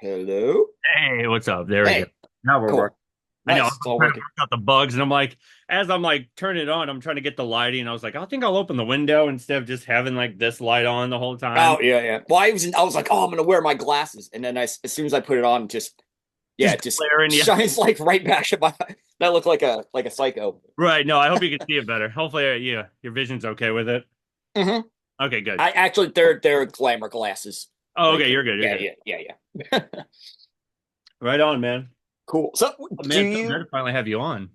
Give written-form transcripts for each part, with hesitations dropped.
Hello? Hey, what's up? There we go. Hey, Now we're working. cool. I know. I'm Nice. It's all trying to working. work out the bugs, and I'm like, as I'm like turning it on, I'm trying to get the lighting. I was like, I think I'll open the window instead of just having like this light on the whole time. Oh, yeah, yeah. Well, I was like, oh, I'm gonna wear my glasses. And then as soon as I put it on, yeah, Just it just glaring you. shines like right back at my I look like a psycho. Right. No, I hope you can see it better. Hopefully, yeah, your vision's okay with it. hmm Okay, good. I actually they're glamour glasses. Oh, okay, Like you're good. You're yeah, good. yeah, yeah, yeah. Right on, man. Cool. So Oh, do man, so good you to finally have you on.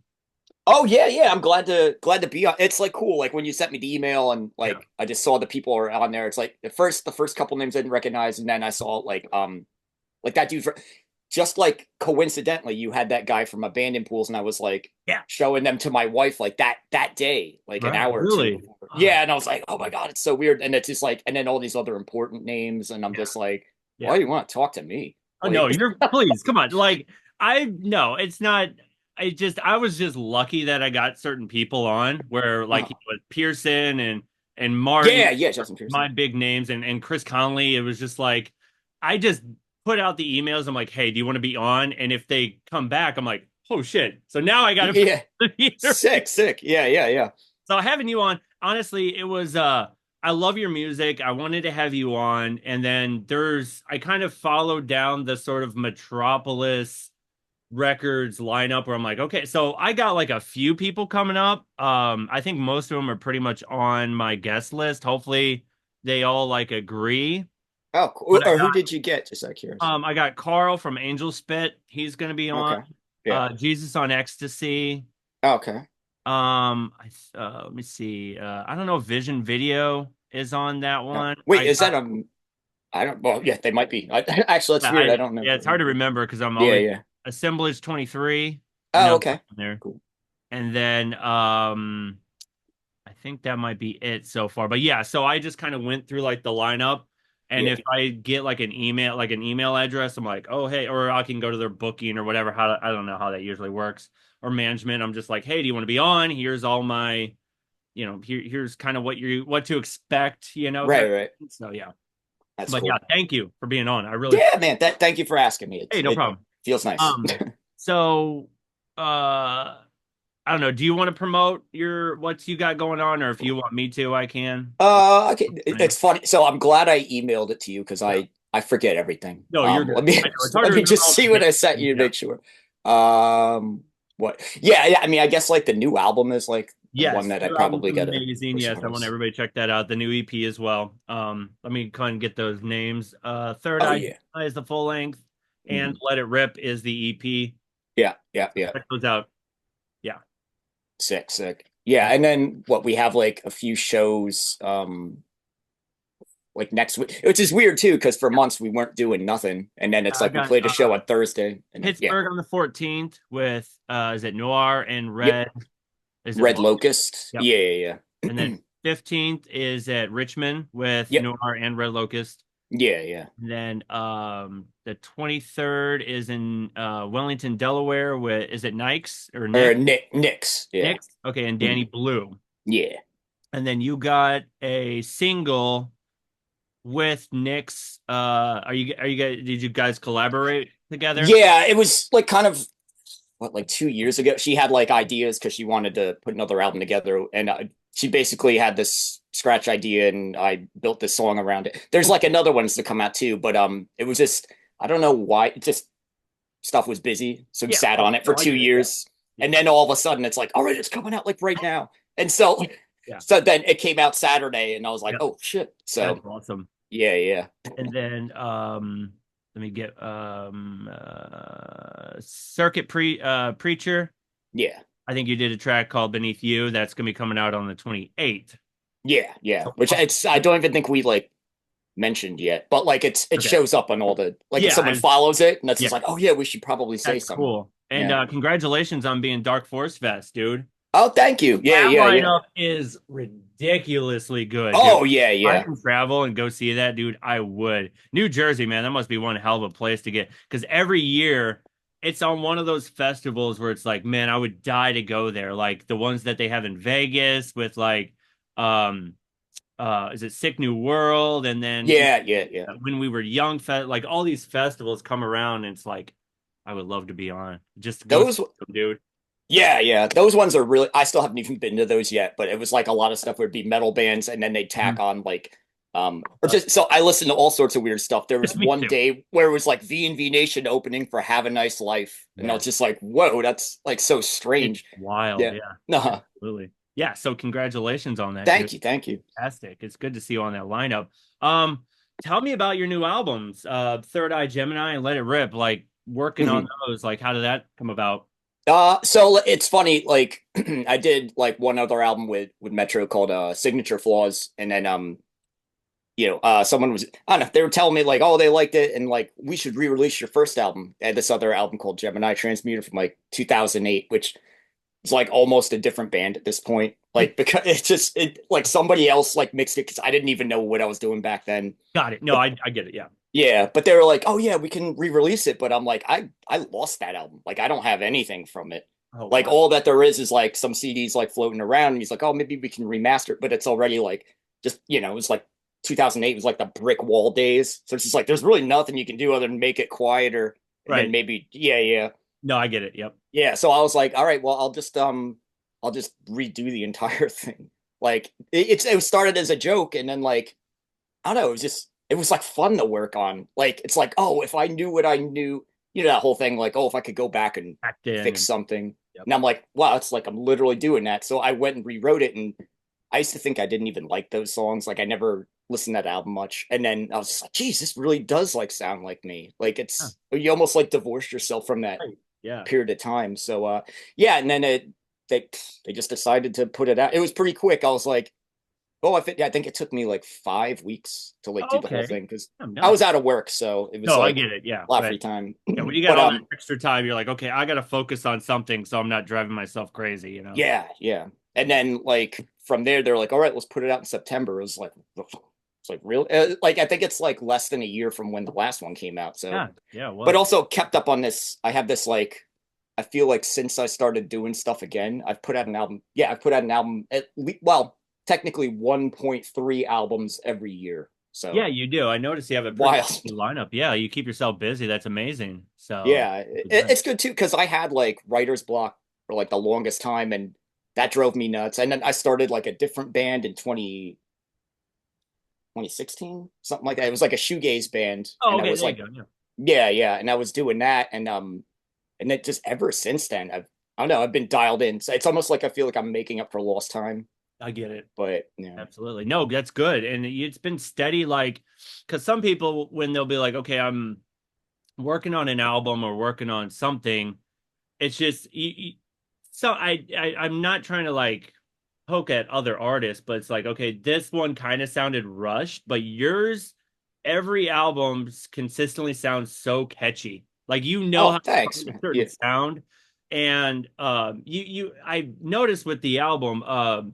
Oh yeah, yeah. I'm glad to be on. It's like cool. Like when you sent me the email and Yeah. like I just saw the people are on there. It's like the first couple names I didn't recognize, and then I saw like that dude for just like coincidentally you had that guy from abandoned pools, and I was like Yeah. showing them to my wife like that day, like an Right. hour or two Really? before. Oh, Yeah, and I was like, oh my god, it's so weird. And it's just like, and then all these other important names, and I'm yeah. just like, why Yeah. do you want to talk to me? Oh no, Like, you're please come on. Like I no, it's not. I was just lucky that I got certain people on where like oh Pearson and Martin, yeah, yeah, Justin Pearson. my big names and Chris Conley. It was just like I just put out the emails. I'm like, hey, do you want to be on? And if they come back, I'm like, oh shit. So now I got to put Yeah, the interview. sick, sick. Yeah, yeah, yeah. So having you on, honestly, it was I love your music. I wanted to have you on, and then I kind of followed down the sort of Metropolis Records lineup where I'm like, okay, so I got like a few people coming up. I think most of them are pretty much on my guest list. Hopefully they all like agree. Oh, cool. But Or who did you get? Just out of curiosity. I got Carl from Angel Spit. He's gonna be on. Okay. Yeah. Jesus on Ecstasy. Okay. Let me see. I don't know if Vision Video is on that No. one. Wait, is that I don't. Well, yeah, they might be. Actually, that's weird. I don't know. Yeah, it's hard to remember because I'm Yeah, always yeah. Assemblage 23. I Oh, know okay. there. Cool. And then I think that might be it so far. But yeah, so I just kind of went through like the lineup. And Yeah. if I get like an email address, I'm like, oh hey, or I can go to their booking or whatever. I don't know how that usually works. Or management. I'm just like, hey, do you want to be on? Here's all my, here's kind of what to expect, kind Right, right. of. So yeah. That's But yeah, cool. thank you for being on. I really Yeah, man. Thank you for asking me. hey, no It problem. feels nice. Um, so I don't know. Do you want to promote your what you got going on, or if you want me to, I can. Okay. It's funny. So I'm glad I emailed it to you because Yeah. I forget everything. No, you're good. Let me I know it's hard let to me remember just all see the what I dates. sent you to Yeah. make sure. What? Yeah, yeah. I mean, I guess like the new album is like the one Yes, that I new album's probably gotta amazing. push Yes, I want hardest. everybody to check that out. The new EP as well. Let me kind of get those names. Third Oh Eye yeah. is the full length, and Mhm. Let It Rip is the EP. Yeah, yeah, So yeah. check those out. Yeah. Sick, sick. Yeah, and then what we have like a few shows like next week, which is weird too, because for months we weren't doing nothing. And then it's I like we got played a show on Thursday and then yeah. Pittsburgh on the 14th with is it Noir and Yep. Red? Is it Red Locust? Locust. Yep. Yeah, yeah, And yeah. then 15th is at Richmond with Yep. Noir and Red Locust. Yeah, yeah. And then the 23rd is in Wellington, Delaware with is it Nikes or Or Nick? Nick's. Yeah. Nick's? Okay, and Danny Mhm. Blue. Yeah. And then you got a single with Nick's. Are you guys did you guys collaborate together? Yeah, it was like kind of what like 2 years ago. She had like ideas because she wanted to put another album together, and she basically had this scratch idea, and I built this song around it. There's like another ones to come out too, but it was just I don't know why. It just stuff was busy, so we Yeah. sat Oh, on it for no, I two get it. Yeah. years, Yeah. and then all of a sudden it's like, all right, it's coming out like right now, and so Yeah. so then it came out Saturday, and I was like, Yep. oh shit. That's So awesome. yeah, yeah, And then let me get Circuit Preacher. yeah. I think you did a track called Beneath You that's gonna be coming out on the 28th. Yeah, yeah. So Which it's I don't even think we like mentioned yet, but like it okay. shows up on all the like if Yeah, someone follows it and it's yeah, just like, oh yeah, we should probably say that's something. cool. And Yeah. congratulations on being Dark Force Fest, dude. Oh, thank you. Yeah, That yeah, yeah. lineup is ridiculously good, dude. If Oh yeah, I yeah. can travel and go see that, dude, I would. New Jersey, man, that must be one hell of a place to get because every year it's on one of those festivals where it's like, man, I would die to go there. Like the ones that they have in Vegas with like um is it Sick New World, and then Yeah, yeah, yeah. when we were young, like all these festivals come around, and it's like I would love to be on just to go see Those them, dude. Yeah, yeah. Those ones are really I still haven't even been to those yet, but it was like a lot of stuff would be metal bands and then they'd tack Mhm. on like or just so I listened to all sorts of weird stuff. There was Me one too. day where it was like V&V Nation opening for Have a Nice Life. And I was Yes, just like, whoa, that's like so it's strange. wild. Yeah. Yeah, Nah. absolutely. Yeah. So congratulations on that, dude. Thank you, thank you. Fantastic. It's good to see you on that lineup. Tell me about your new albums, Third Eye Gemini and Let It Rip. Like working on Mhm. those. Like how did that come about? So it's funny, like I did like one other album with Metro called Signature Flaws, and then someone was I don't know, they were telling me like, oh, they liked it, and like we should re-release your first album. They had this other album called Gemini Transmuter from like 2008, which is like almost a different band at this point. Like because it like somebody else like mixed it because I didn't even know what I was doing back then. Got it. No, But I get it. Yeah. yeah, but they were like, oh yeah, we can re-release it. But I'm like, I lost that album. Like I don't have anything from it. Oh Like wow. all that there is like some CDs like floating around. And he's like, oh, maybe we can remaster it, but it's already like just it was like 2008 was like the brick wall days. So it's just like there's really nothing you can do other than make it quieter and then Right. maybe yeah. No, I get it. Yep. Yeah, so I was like, all right, well, I'll just redo the entire thing. Like it started as a joke and then like I don't know, it was like fun to work on. Like it's like, oh, if I knew what I knew, that whole thing, like, oh, if I could go back and Backed in fix and something. yep. And I'm like, wow, it's like I'm literally doing that. So I went and rewrote it and I used to think I didn't even like those songs. Like I never listened to that album much. And then I was just like, geez, this really does like sound like me. Like Huh. you almost like divorced yourself from that Right. Yeah. period of time. So yeah, and then they they just decided to put it out. It was pretty quick. I was like, oh, I think it took me like 5 weeks to like Oh, do the whole okay. thing because I'm I was nice. out of work, so it was No, I like get it. Yeah. a lot of free Right. time. Yeah. When you got But all that extra time, you're like, okay, I got to focus on something so I'm not driving myself crazy, you know? yeah, yeah. And then like from there, they're like, all right, let's put it out in September. It was like it's like real like I think it's like less than a year from when the last one came out. So Yeah. Yeah. It but was. also kept up on this. I have this like I feel like since I started doing stuff again, I've put out an album. Yeah, I've put out an album well, technically 1.3 albums every year. Yeah, So you do. I noticed you have a pretty wild. healthy lineup. Yeah. You keep yourself busy. That's amazing. So, Yeah, good. it's good too because I had like writer's block for like the longest time, and that drove me nuts. And then I started like a different band in 2016, something like that. It was like a shoegaze band, Oh, and I okay. was There you like, go. Yeah. yeah, and I was doing that, and then just ever since then, I don't know, I've been dialed in. So it's almost like I feel like I'm making up for lost time, I get it. but yeah, Absolutely. No, that's good. And it's been steady, like, because some people, when they'll be like, okay, I'm working on an album or working on something, it's just, so I'm not trying to like poke at other artists, but it's like, okay, this one kind of sounded rushed, but yours, every album consistently sounds so catchy. Like, you know how oh, to thanks, find a man. certain Yeah, sound. And I noticed with the album,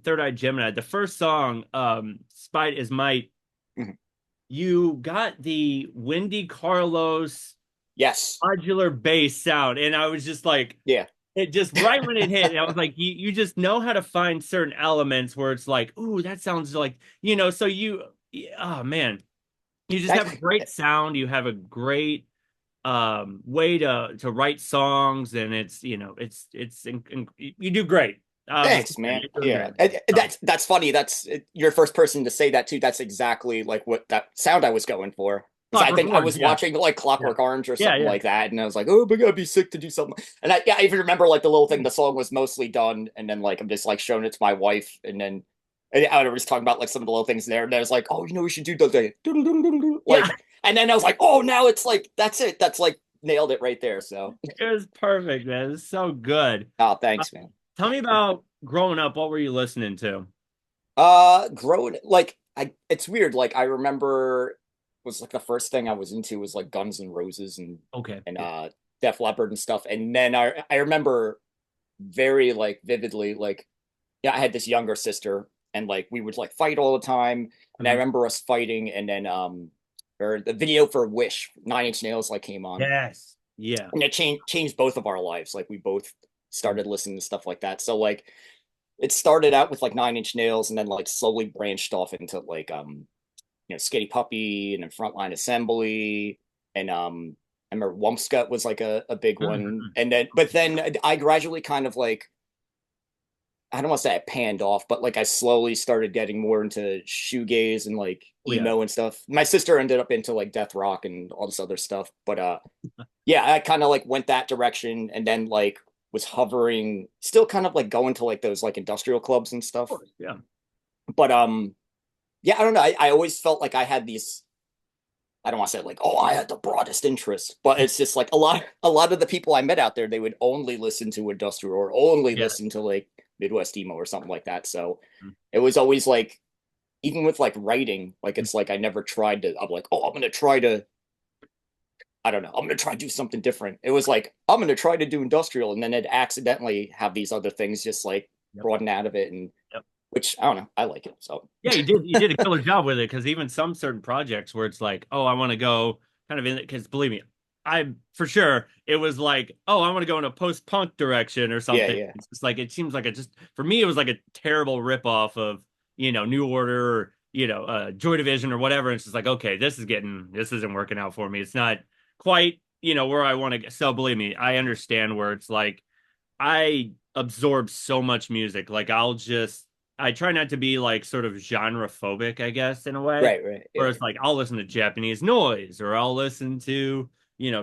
Third Eye Gemini, the first song, Spite is Might, mhm. you got the Wendy Carlos Yes, modular bass sound. And I was just like, yeah, it just right when it hit, and I was like, you just know how to find certain elements where it's like, ooh, that sounds like, so oh man, you just have a thanks, great sound, you have a great way to write songs, and you do great. I was just thanks, man. you're doing Yeah, great, man. So, that's funny. That's you're the first person to say that too. That's exactly like what that sound I was going for. Because I Clockwork think I Orange, was yeah, watching like yeah, Clockwork Orange or yeah, something yeah. like that, and I was like, oh my god, I'd be sick to do something. And I even remember like the little thing. The song was mostly done, and then like I'm just like showing it to my wife, and then I was talking about like some of the little things there, and I was like, oh, we should do the Yeah, like, and then I was like, oh, now it's like that's it. That's like nailed it right there. So, it was perfect, man. It's so good. oh, Uh, thanks, man. Tell me about growing up. What were you listening to? Growing like it's weird. Like I remember was like the first thing I was into was like Guns N' Roses Okay. and Yeah. Def Leppard and stuff. And then I remember very like vividly like yeah, I had this younger sister and like we would like fight all the time. And I Mhm. remember us fighting and then or the video for Wish, Nine Inch Nails like came on. Yes. Yeah. And it changed both of our lives. Like we both Mhm. started listening to stuff like that. So like it started out with like Nine Inch Nails and then like slowly branched off into like Skinny Puppy and then Frontline Assembly and I remember Wumpscut was like a big one. Mhm. And then but then I gradually kind of like I don't want to say I panned off, but like I slowly started getting more into shoegaze and like Oh yeah. emo and stuff. My sister ended up into like death rock and all this other stuff. But yeah, I kind of like went that direction and then like was hovering, still kind of like going to like those like industrial clubs and Of stuff. course. Yeah. But yeah, I don't know. I always felt like I had these I don't want to say like, oh, I had the broadest interest, but it's just like a lot of the people I met out there, they would only listen to industrial or only Yeah. listen to like Midwest emo or something like that. So it was always like, even with like writing, like it's like I never tried to. I'm like, oh, I'm gonna try to. I don't know. I'm gonna try to do something different. It was like I'm gonna try to do industrial, and then it accidentally have these other things just like Yep. broaden out of it, and Yep. which I don't know. I like it. So Yeah, you did a killer job with it because even some certain projects where it's like, oh, I want to go kind of in it because believe me, I for sure it was like, oh, I want to go in a post-punk direction or yeah, something. yeah, It's just like it seems like it just for me it was like a terrible ripoff of New Order or Joy Division or whatever. And it's just like, okay, this isn't working out for me. It's not quite where I want to get. So believe me, I understand where it's like I absorb so much music. Like I try not to be like sort of genre phobic, I guess, in a way. right, right, Where yeah, it's like I'll listen to Japanese noise or I'll listen to,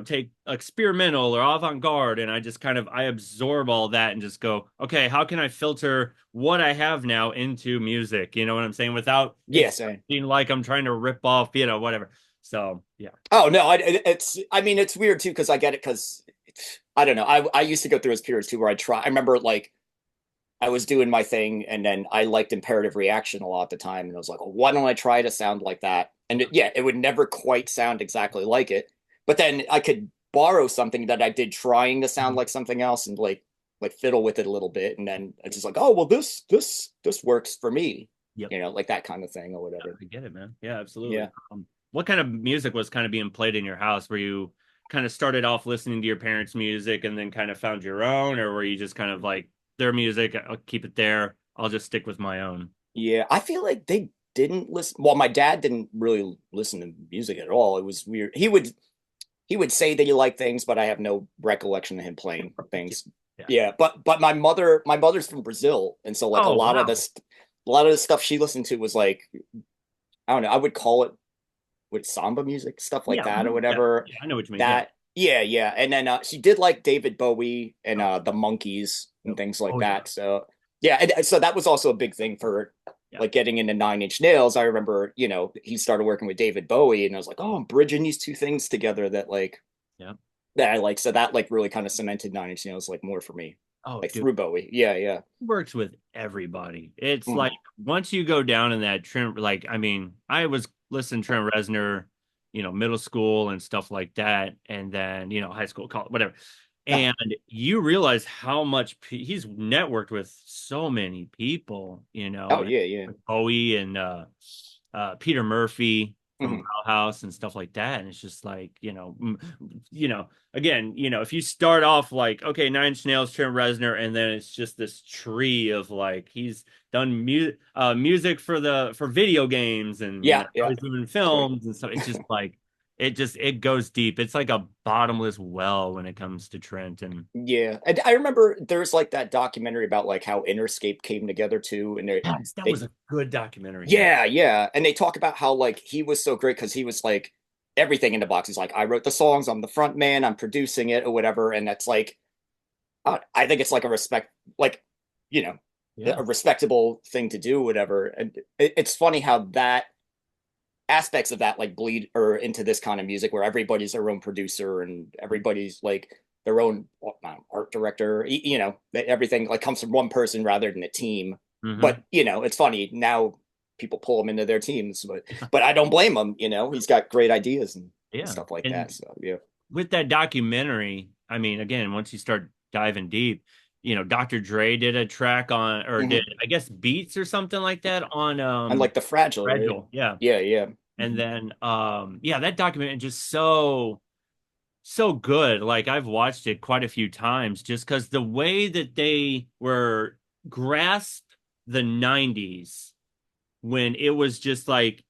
take experimental or avant-garde and I absorb all that and just go, okay, how can I filter what I have now into music? You know what I'm saying? Without it yeah. Same. being like I'm trying to rip off, whatever. So yeah. Oh no, it's I mean it's weird too because I get it because I don't know. I used to go through those periods too where I try. I remember like I was doing my thing and then I liked imperative reaction a lot at the time and I was like, well, why don't I try to sound like that? And yeah, it would never quite sound exactly like it, but then I could borrow something that I did trying to sound Mhm. like something else and like fiddle with it a little bit, and then it's just like, oh well, this works for me, Yep. like that kind of thing or Yeah, whatever. I get it, man. Yeah, absolutely. Yeah. What kind of music was kind of being played in your house? Were you kind of started off listening to your parents' music and then kind of found your own, or were you just kind of like their music, I'll keep it there, I'll just stick with my own? Yeah, I feel like they didn't listen. Well, my dad didn't really listen to music at all. It was weird. He would say that he liked things, but I have no recollection of him playing Yeah. things. Yeah. Yeah, but my mother's from Brazil, and so like a Oh, lot of wow. this, a lot of the stuff she listened to was like I don't know. I would call it with samba music, stuff like Yeah. that or Yeah. whatever. Yeah. I know what you mean. Yeah. That yeah, yeah. And then she did like David Bowie and Oh, the Monkees and yep. things like Oh, yeah. that. So yeah, and so that was also a big thing for Yeah. like getting into Nine Inch Nails. I remember, he started working with David Bowie, and I was like, oh, I'm bridging these two things together Yeah. that I like. So that like really kind of cemented Nine Inch Nails like more for me, Oh, like dude. through Bowie. Yeah, yeah. Works with everybody. It's like Mhm. once you go down in that Trent, like I mean, I was listening to Trent Reznor, middle school and stuff like that, and then high school, college, whatever. Ah, And you realize how much he's networked with so many people, oh yeah, yeah. with Bowie and Peter Murphy from Mhm. Bauhaus and stuff like that. And it's just like, again, if you start off like, okay, Nine Inch Nails, Trent Reznor, and then it's just this tree of like he's done music for video games and Yeah, now yeah. he's doing Sure. films and stuff. It's just like it goes deep. It's like a bottomless well when it comes to Trent. And Yeah, and I remember there's like that documentary about like how Interscape came together too, and yes, that was they a good documentary. Yeah. yeah, yeah, and they talk about how like he was so great because he was like everything in the box. He's like, I wrote the songs, I'm the front man, I'm producing it or whatever, and that's like, I think it's like a like, you know, Yeah. a respectable thing to do, whatever. And it's funny how that aspects of that like bleed or into this kind of music where everybody's their own producer and everybody's like their own art director, everything like comes from one person rather than a team. Hmm. But it's funny now people pull him into their teams, but I don't blame him. He's got great ideas and Yeah. stuff like that. And So yeah. with that documentary, I mean, again, once you start diving deep, Dr. Dre did a track on, or did Hmm. I guess beats or something like that on And like the Fragile, right? Fragile. Yeah. Yeah, yeah. And Hmm. then yeah, that documentary is just so good. Like I've watched it quite a few times just because the way that they were. grasp the 90s when it was just like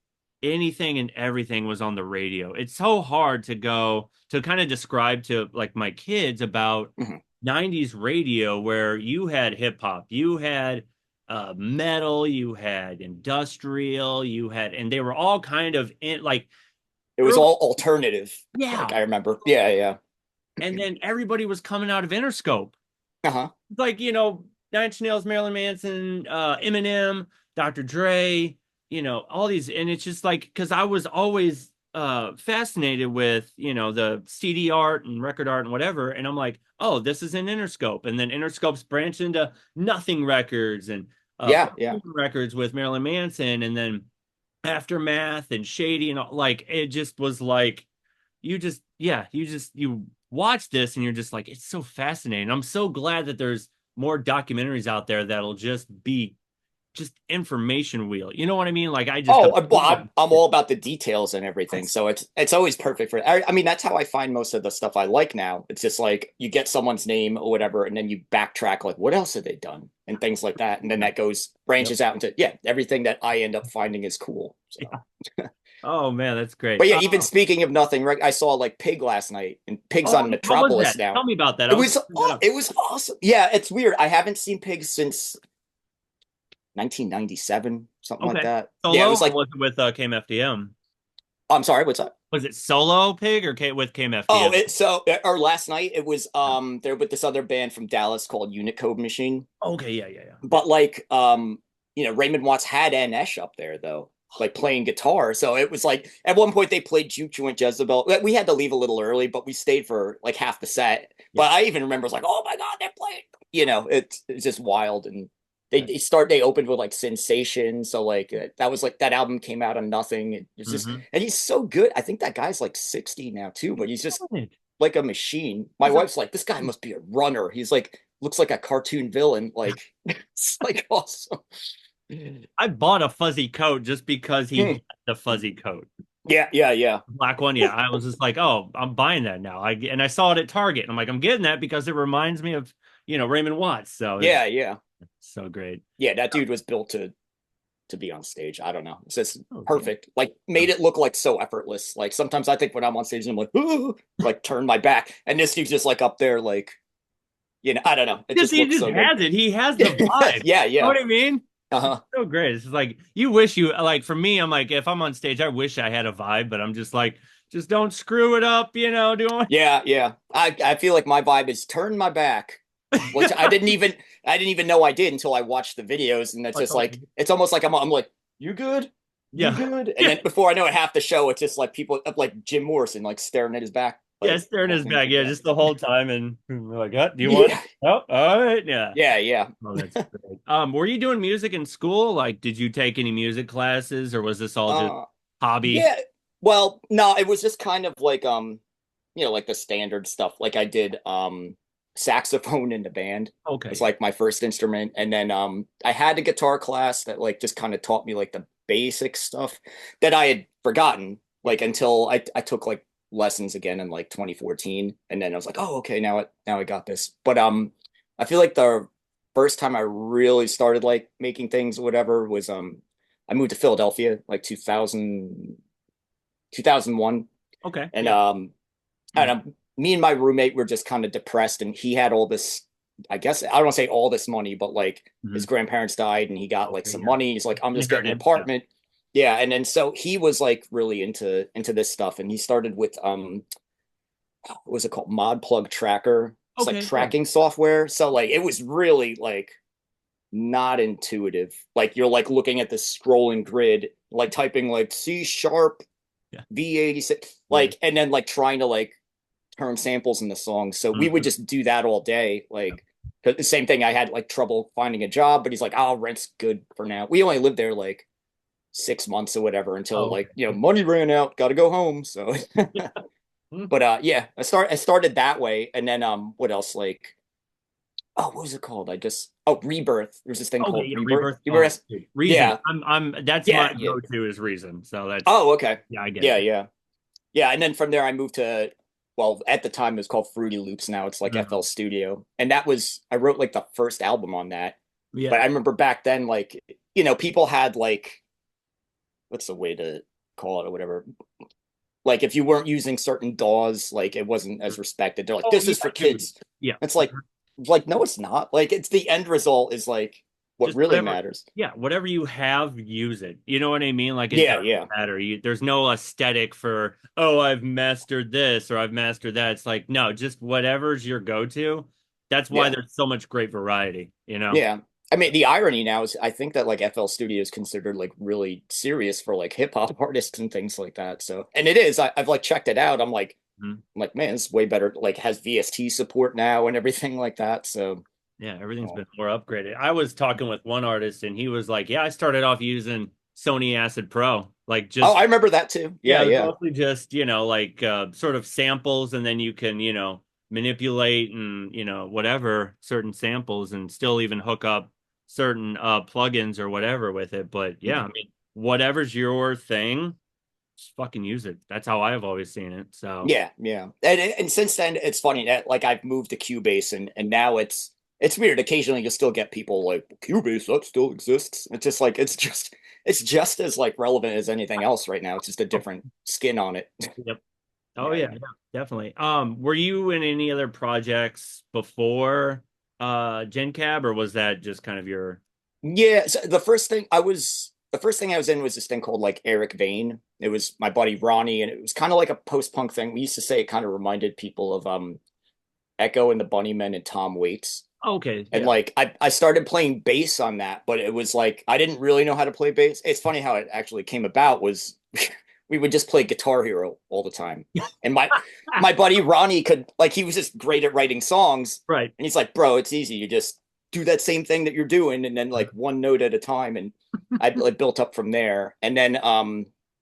anything and everything was on the radio. It's so hard to go to kind of describe to like my kids about Mhm. 90s radio where you had hip hop, you had metal, you had industrial, you had, and they were all kind of in like It was early, all alternative. Like yeah. I remember. Yeah, yeah. And then everybody was coming out of Interscope. Uh-huh. Like, Nine Inch Nails, Marilyn Manson, Eminem, Dr. Dre, all these. And it's just like, because I was always fascinated with, the CD art and record art and whatever. And I'm like, oh, this is an Interscope. And then Interscope's branched into Nothing Records and Yeah, yeah. Fortune Records with Marilyn Manson. And then Aftermath and Shady and all, like, it just was like, you watch this and you're just like, it's so fascinating. I'm so glad that there's more documentaries out there that'll just be just information wheel. You know what I mean? Like I just Oh, well, I'm all about the details and everything, so it's always perfect for. I mean, that's how I find most of the stuff I like now. It's just like you get someone's name or whatever, and then you backtrack, like what else have they done and things like that, and then that goes Yep. branches out into everything that I end up finding is cool. So, Yeah. Oh man, that's great. but yeah, even speaking of nothing, right? I saw like Pig last night, and Pig's Oh, on what was Metropolis that? now. Tell me about that. It I was was looking that up. it was awesome. Yeah, it's weird. I haven't seen Pig since 1997, something like Okay. that. Yeah, it Solo was or like was it with KMFDM? I'm sorry, what's that? Was it solo Pig or with Oh, KMFDM? it so or last night it was there with this other band from Dallas called Unit Code Machine. Okay, yeah, yeah, yeah. But like Raymond Watts had Anesh up there though, like playing guitar. So it was like at one point they played Juke Joint Jezebel. We had to leave a little early, but we stayed for like half the set. Yeah. But I even remember it's like, oh my god, they're playing. It's just wild. And they, Right. they opened with like Sensation. So like that was like that album came out on nothing. It's just Mm-hmm. and he's so good. I think that guy's like 60 now too, but he's just like a machine. My He's a wife's like, this guy must be a runner. He's like, looks like a cartoon villain. Like, it's like awesome. I bought a fuzzy coat just because he Hmm. had the fuzzy coat. Yeah, yeah, yeah, Black one, yeah. I was just like, oh, I'm buying that now. And I saw it at Target, and I'm like, I'm getting that because it reminds me of, Raymond Watts. So it's yeah, yeah, so great. yeah. That dude was built to be on stage. I don't know. It's just Okay. perfect. Like, made it look like so effortless. Like sometimes I think when I'm on stage, I'm like, ooh, like turn my back, and this dude's just like up there, like I don't know. It Just just he looks just so good. has it. He has the vibe. Yeah, You know yeah. what I mean? It's Uh-huh. so great. It's just like you wish you like for me, I'm like, if I'm on stage, I wish I had a vibe, but I'm just like, just don't screw it up, doing Yeah, yeah. I feel like my vibe is turn my back, which I didn't even know I did until I watched the videos, and it's like, just like it's almost like I'm like you good, you yeah. good, and Yeah. then before I know it, half the show it's just like people like Jim Morrison like staring at his back Yeah, like staring the at whole his thing. back. Yeah, just the whole time. And we're like, do you want it? Yeah, Oh, all right. Yeah. yeah, yeah. Oh, that's great. Were you doing music in school? Like, did you take any music classes or was this all just Uh, hobby? yeah. Well, no, it was just kind of like like the standard stuff. Like I did saxophone in the band was Okay. like my first instrument. And then I had a guitar class that like just kind of taught me like the basic stuff that I had forgotten like until I took like lessons again in like 2014. And then I was like, oh okay, now I got this. But I feel like the first time I really started like making things or whatever was I moved to Philadelphia like 2001, Okay. and Yeah. me and my roommate were just kind of depressed, and he had all this. I guess I don't want to say all this money, but like Mhm. his grandparents died, and he got like Okay. some Yeah. money. He's like, I'm just getting an Inherited. Yeah. apartment. Yeah, and then so he was like really into this stuff, and he started with what was it called? Mod Plug Tracker. It's like Okay. Yeah. tracking software. So like it was really like not intuitive. Like you're like looking at the scrolling grid, like typing like C sharp Yeah. V86, Yeah. like, and then like trying to like turn samples in the song. So we would Mhm. just do that all day. Like the same thing. I had like trouble finding a job, but he's like, "Oh, rent's good for now." We only lived there like 6 months or whatever until Oh, like okay. money ran out. Got to go home. So, Yeah. Mhm. but yeah, I started that way, and then what else? Like what was it called? Rebirth. There's this thing Okay. called Yeah. Rebirth. Rebirth. You ever Oh, ask? dude. Reason. Yeah, That's my yeah, yeah. go-to is Reason. So that's, Oh, okay. yeah, I get Yeah, it. yeah. Yeah, and then from there I moved to well, at the time it was called Fruity Loops. Now it's like Mhm. FL Studio. And that was I wrote like the first album on that. Yeah. But I remember back then, like, people had like, what's the way to call it or whatever. Like if you weren't using certain DAWs, like it wasn't as respected. They're like, Oh this yeah, is for dude. kids. Yeah. It's like no, it's not. Like it's the end result is like what Just really whatever. matters. Yeah, whatever you have, use it. You know what I mean? Like it Yeah, doesn't yeah, matter. There's no aesthetic for, oh, I've mastered this or I've mastered that. It's like, no, just whatever's your go-to. That's why yeah, there's so much great variety, you know? yeah. I mean, the irony now is I think that like FL Studio is considered like really serious for like hip hop artists and things like that. So, and it is. I've like checked it out. Mhm. I'm like, man, it's way better. Like has VST support now and everything like that. So, Yeah, everything's oh, been more upgraded. I was talking with one artist and he was like, yeah, I started off using Sony Acid Pro, like oh, just I remember that too. yeah, Yeah, it was yeah, mostly just, like sort of samples, and then you can, manipulate and, whatever certain samples and still even hook up certain plugins or whatever with it. But yeah, I Mhm. mean, whatever's your thing, just fucking use it. That's how I've always seen it. So, Yeah, yeah. And since then, it's funny that like I've moved to Cubase and now it's weird. Occasionally, you'll still get people like Cubase that still exists. It's just like it's just as like relevant as anything else right now. It's just a oh, different skin on it. yep. Oh Yeah, yeah, yeah. yeah, definitely. Were you in any other projects before GenCAB, or was that just kind of your Yeah, so the first thing I was in was this thing called like Eric Vane. It was my buddy Ronnie, and it was kind of like a post-punk thing. We used to say it kind of reminded people of Echo and the Bunnymen and Tom Waits. okay, And yeah. like I started playing bass on that, but it was like I didn't really know how to play bass. It's funny how it actually came about was we would just play Guitar Hero all the time. And my buddy Ronnie could like he was just great at writing songs. Right. And he's like, bro, it's easy. You just do that same thing that you're doing and then like one note at a time. And I like built up from there. And then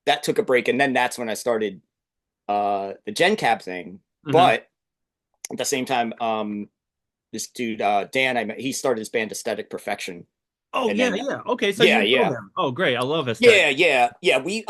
that took a break. And then that's when I started the GenCAB thing. Hmm. But at the same time, this dude Dan I met, he started his band Aesthetic Perfection, Oh and yeah, then yeah. Okay, so yeah, you know yeah, him. Oh great, I love aesthetic. yeah. We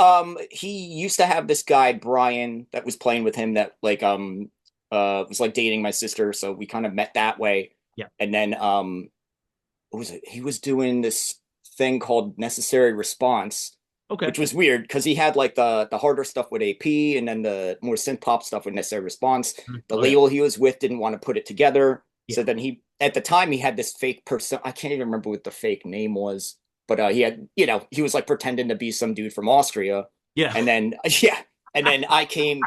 he used to have this guy Brian that was playing with him that like was like dating my sister, so we kind of met that way, Yeah. and then what was it? He was doing this thing called Necessary Response, Okay. which was weird because he had like the harder stuff with AP and then the more synth pop stuff with Necessary Response. Mhm. The Oh yeah. label he was with didn't want to put it together, Yeah. so then he at the time he had this fake person. I can't even remember what the fake name was, but he had he was like pretending to be some dude from Austria, Yeah. and then yeah, and then I came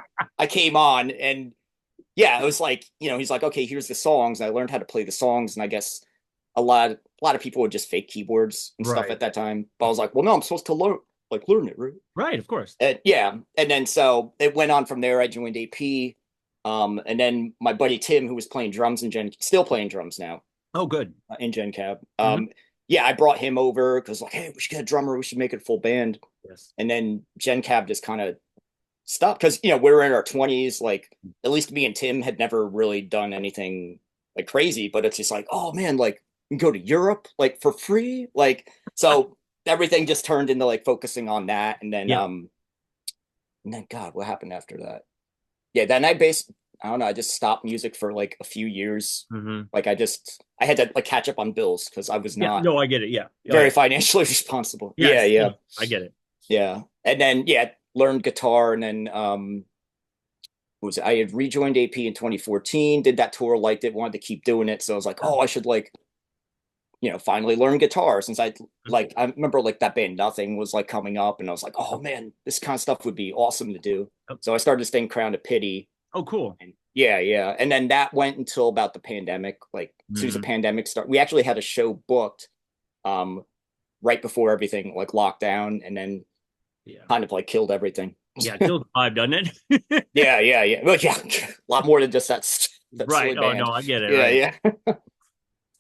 on and yeah, it was like he's like okay, here's the songs. I learned how to play the songs, and I guess a lot of people would just fake keyboards and stuff Right. at that time. But I was like, well, no, I'm supposed to learn it, right? Right, of course. And yeah, and then so it went on from there. I joined AP, and then my buddy Tim, who was playing drums in still playing drums now Oh good. in GenCAB. Hmm. Yeah, I brought him over because like, hey, we should get a drummer. We should make it a full band. Yes. And then GenCAB just kind of stopped because we were in our 20s. Like at least me and Tim had never really done anything like crazy, but it's just like, oh man, like you can go to Europe like for free, like so everything just turned into like focusing on that, Yeah. and then God, what happened after that? Yeah, then I don't know, I just stopped music for like a few years. Hmm. Like I had to like catch up on bills because I was Yeah. not No, I get it. Yeah. Oh yeah. very financially responsible. Yeah, Yes. yeah, No, I get it. yeah. And then yeah, learned guitar and then what was it? I had rejoined AP in 2014, did that tour, liked it, wanted to keep doing it. So I was like, oh, I should like, finally learn guitar since I remember like that band Nothing was like coming up and I was like, oh man, this kind of stuff would be awesome to do. So I started this thing Crown to Pity. Oh cool. And yeah, yeah. And then that went until about the pandemic. Like as soon as the Hmm. pandemic started, we actually had a show booked um right before everything like locked down and then Yeah. kind of like killed everything. Yeah, it kills the vibe, doesn't it? Yeah, yeah, yeah. Well, yeah, a lot more than just that Right. silly Oh no, band. I get it. Yeah, Right. yeah.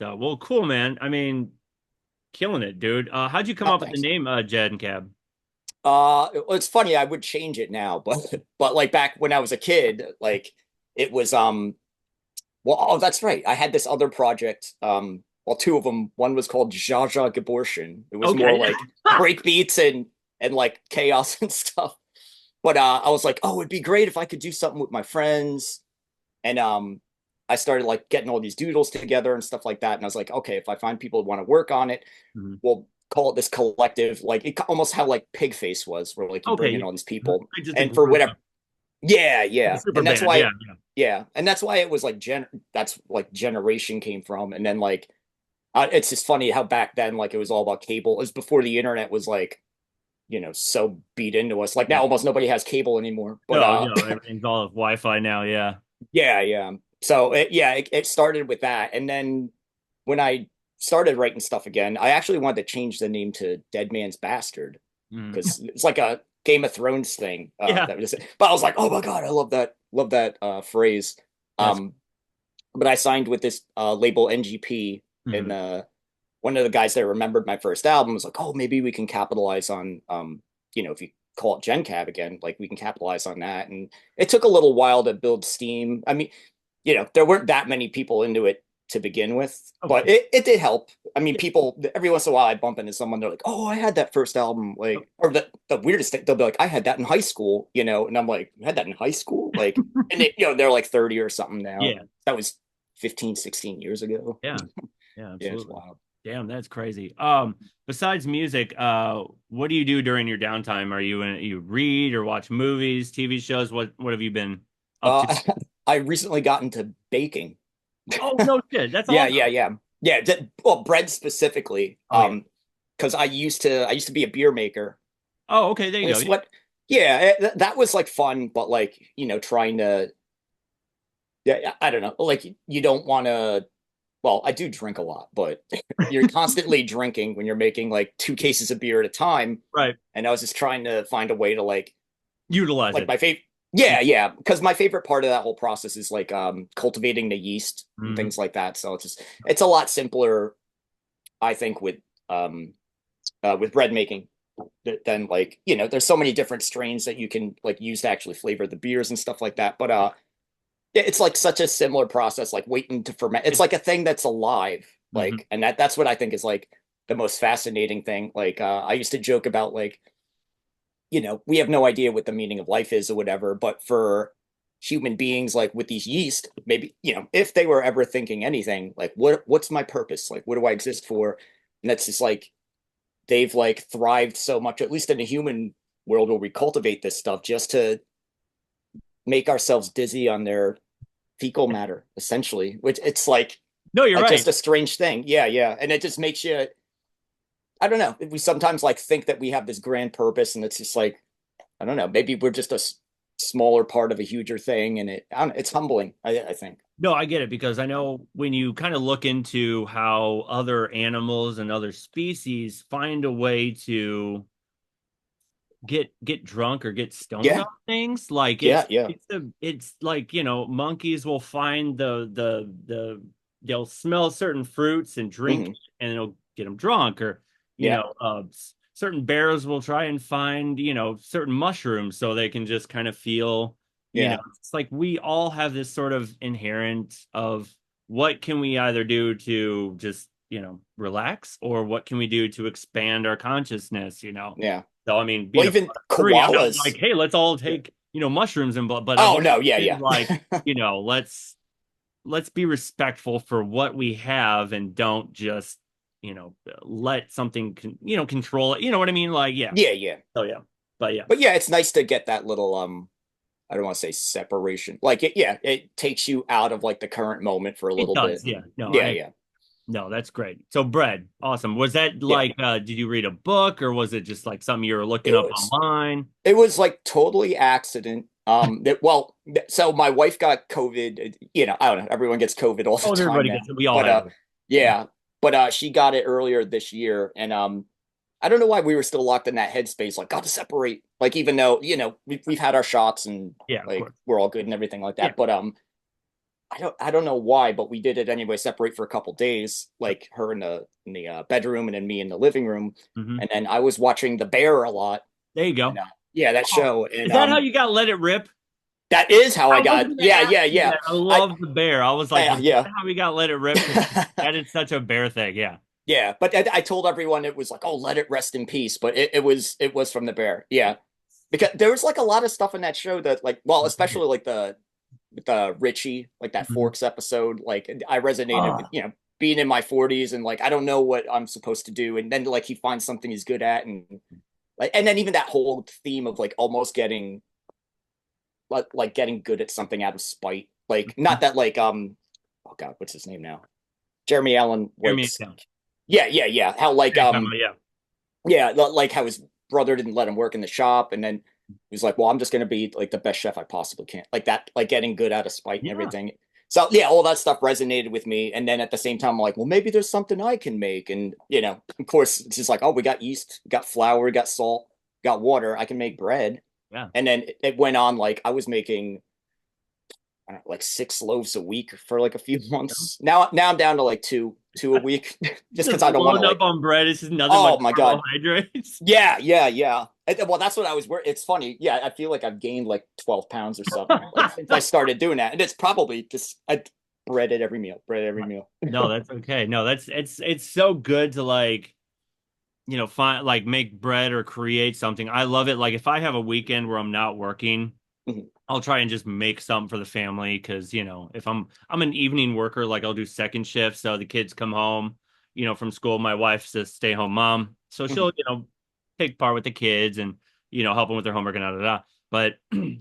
So well, cool, man. I mean, killing it, dude. How'd you come Oh, up with the thanks. name Jed and Cab? It's funny. I would change it now, but like back when I was a kid, like it was well, oh, that's right. I had this other project. Well, two of them. One was called Jaja Geborschen. It was more Okay. like break beats and like chaos and stuff. But I was like, oh, it'd be great if I could do something with my friends. And I started like getting all these doodles together and stuff like that. And I was like, okay, if I find people who want to work on it, Mhm. we'll call it this collective, like it almost how like Pigface was, where like you bring in Okay, all these people like just a and for group whatever. of Yeah, like a yeah. super And that's band. why, Yeah, yeah. And that's why it was like that's like generation came from. And then like, it's just funny how back then, like it was all about cable. It was before the internet was like, so beat into us. Like yeah. now almost nobody has cable anymore. But No, everything's all Wi-Fi now. Yeah. yeah, yeah. So it started with that. And then when I started writing stuff again, I actually wanted to change the name to Dead Man's Bastard Mhm. because it's like a Game of Thrones thing. Yeah, That was, but I was like, oh my god, I love that phrase. that's. Um, but I signed with this label NGP, and Mhm. one of the guys that remembered my first album was like, oh, maybe we can capitalize on, if you call it GenCAB again, like we can capitalize on that. And it took a little while to build steam. I mean, there weren't that many people into it to begin with, Of but course. it did help. I mean, Yeah. people every once in a while I bump into someone, they're like, "Oh, I had that first album," like, or the weirdest thing, they'll be like, "I had that in high school," and I'm like, "You had that in high school?" Like, and they're like 30 or something now. Yeah. That was 15, 16 years ago. Yeah. Yeah, Yeah, it's absolutely. wild. Damn, that's crazy. Besides music, what do you do during your downtime? Are you read or watch movies, TV shows? What have you been up to? Uh, I recently got into baking. Oh, no shit. That's Yeah, awesome. yeah, yeah, yeah. Well, bread specifically. Oh yeah. Because I used to be a beer maker. Oh, okay, there you And go. it's Yeah. what, yeah, that was like fun, but like, trying to, yeah, I don't know, like you don't want to. Well, I do drink a lot, but you're constantly drinking when you're making like 2 cases of beer at a time. Right. And I was just trying to find a way to Utilize like it. my favorite. Yeah. Yeah, yeah, because my favorite part of that whole process is like cultivating the yeast and Mhm. things like that. So it's a lot simpler, I think, with bread making than like there's so many different strains that you can like use to actually flavor the beers and stuff like that. But it's like such a similar process, like waiting to ferment. It's It's like a thing that's alive, mhm. like, and that's what I think is like the most fascinating thing. Like I used to joke about like we have no idea what the meaning of life is or whatever, but for human beings like with these yeast, maybe if they were ever thinking anything like what's my purpose, like what do I exist for, and that's just like they've like thrived so much, at least in a human world where we cultivate this stuff just to make ourselves dizzy on their fecal matter, essentially, which it's like No, you're right. just a strange thing. Yeah, yeah. And it just makes you, I don't know. We sometimes like think that we have this grand purpose, and it's just like, I don't know, maybe we're just a smaller part of a huger thing. And it's humbling, I think. No, I get it because I know when you kind of look into how other animals and other species find a way to get drunk or get stoned Yeah, on things, like yeah, yeah. it's like, monkeys will find they'll smell certain fruits and drink Hmm. and it'll get them drunk, or Yeah, certain bears will try and find, certain mushrooms so they can just kind of feel, yeah, it's like we all have this sort of inherent of what can we either do to just, relax, or what can we do to expand our consciousness. yeah. So I mean, Well, being a even father of three, I'm not like, koalas. hey, let's all Yeah. take, mushrooms and blah, but I've Oh always no, yeah, been yeah. like, let's be respectful for what we have and don't just, let something control it. You know what I mean? Like, yeah. Yeah, yeah. Oh yeah. But yeah, But yeah, it's nice to get that little I don't want to say separation. Like it takes you out of like the current moment for a it little does. bit. Yeah. And No, yeah, I yeah. no, that's great. So bread, awesome. Was that Yeah. like did you read a book, or was it just like something you were looking It up was online? it was like totally accident. So my wife got COVID. I don't know. Everyone gets COVID all the Oh, time everybody now. gets it. We all But have it. yeah. But she got it earlier this year, and I don't know why we were still locked in that headspace, like got to separate. Like even though we've had our shots and Yeah, of like course. we're all good and everything like Yeah. that. But I don't know why, but we did it anyway. Separate for a couple days, like her in the bedroom and then me in the living room, Hmm. and then I was watching The Bear a lot, There you and go. yeah, that Oh, show, and is that how you got Let It Rip? that is how I I was got. going to Yeah, ask yeah, you yeah. that. I I love the bear. I was like, yeah, was yeah. that how we got Let It Rip? Because that is such a bear thing. Yeah. Yeah, but I told everyone it was like, oh, let it rest in peace. But it was from The Bear. Yeah, because there was like a lot of stuff in that show that like, well, especially like with Richie, like that Mhm. Forks episode. Like I resonated with Ah, being in my 40s and like I don't know what I'm supposed to do, and then like he finds something he's good at, and like and then even that whole theme of like almost getting like getting good at something out of spite. Like not that like oh god, what's his name now? Jeremy Allen hear me likes down. yeah. How like Yeah. yeah, like how his brother didn't let him work in the shop, and then he was like, "Well, I'm just gonna be like the best chef I possibly can." Like that, like getting good out of spite and Yeah. everything. So yeah, all that stuff resonated with me. And then at the same time, I'm like, well, maybe there's something I can make. And of course, it's just like, oh, we got yeast, we got flour, we got salt, got water. I can make bread. Yeah. And then it went on like I was making I don't know, like 6 loaves a week for like a few months. Now I'm down to like two a week, just Just because I don't want to load up like. on bread. It's just nothing but Oh my god, carbohydrates. yeah. Well, that's what I was. It's funny. Yeah, I feel like I've gained like 12 pounds or something like since I started doing that, and it's probably just I bread at every meal, bread at every meal. No, that's okay. No, that's it's so good to like, find like make bread or create something. I love it. Like if I have a weekend where I'm not working, Mhm, I'll try and just make something for the family because, if I'm an evening worker, like I'll do second shift, so the kids come home, from school. My wife's a stay-home mom, so mhm. she'll, take part with the kids and, help them with their homework and da da da. But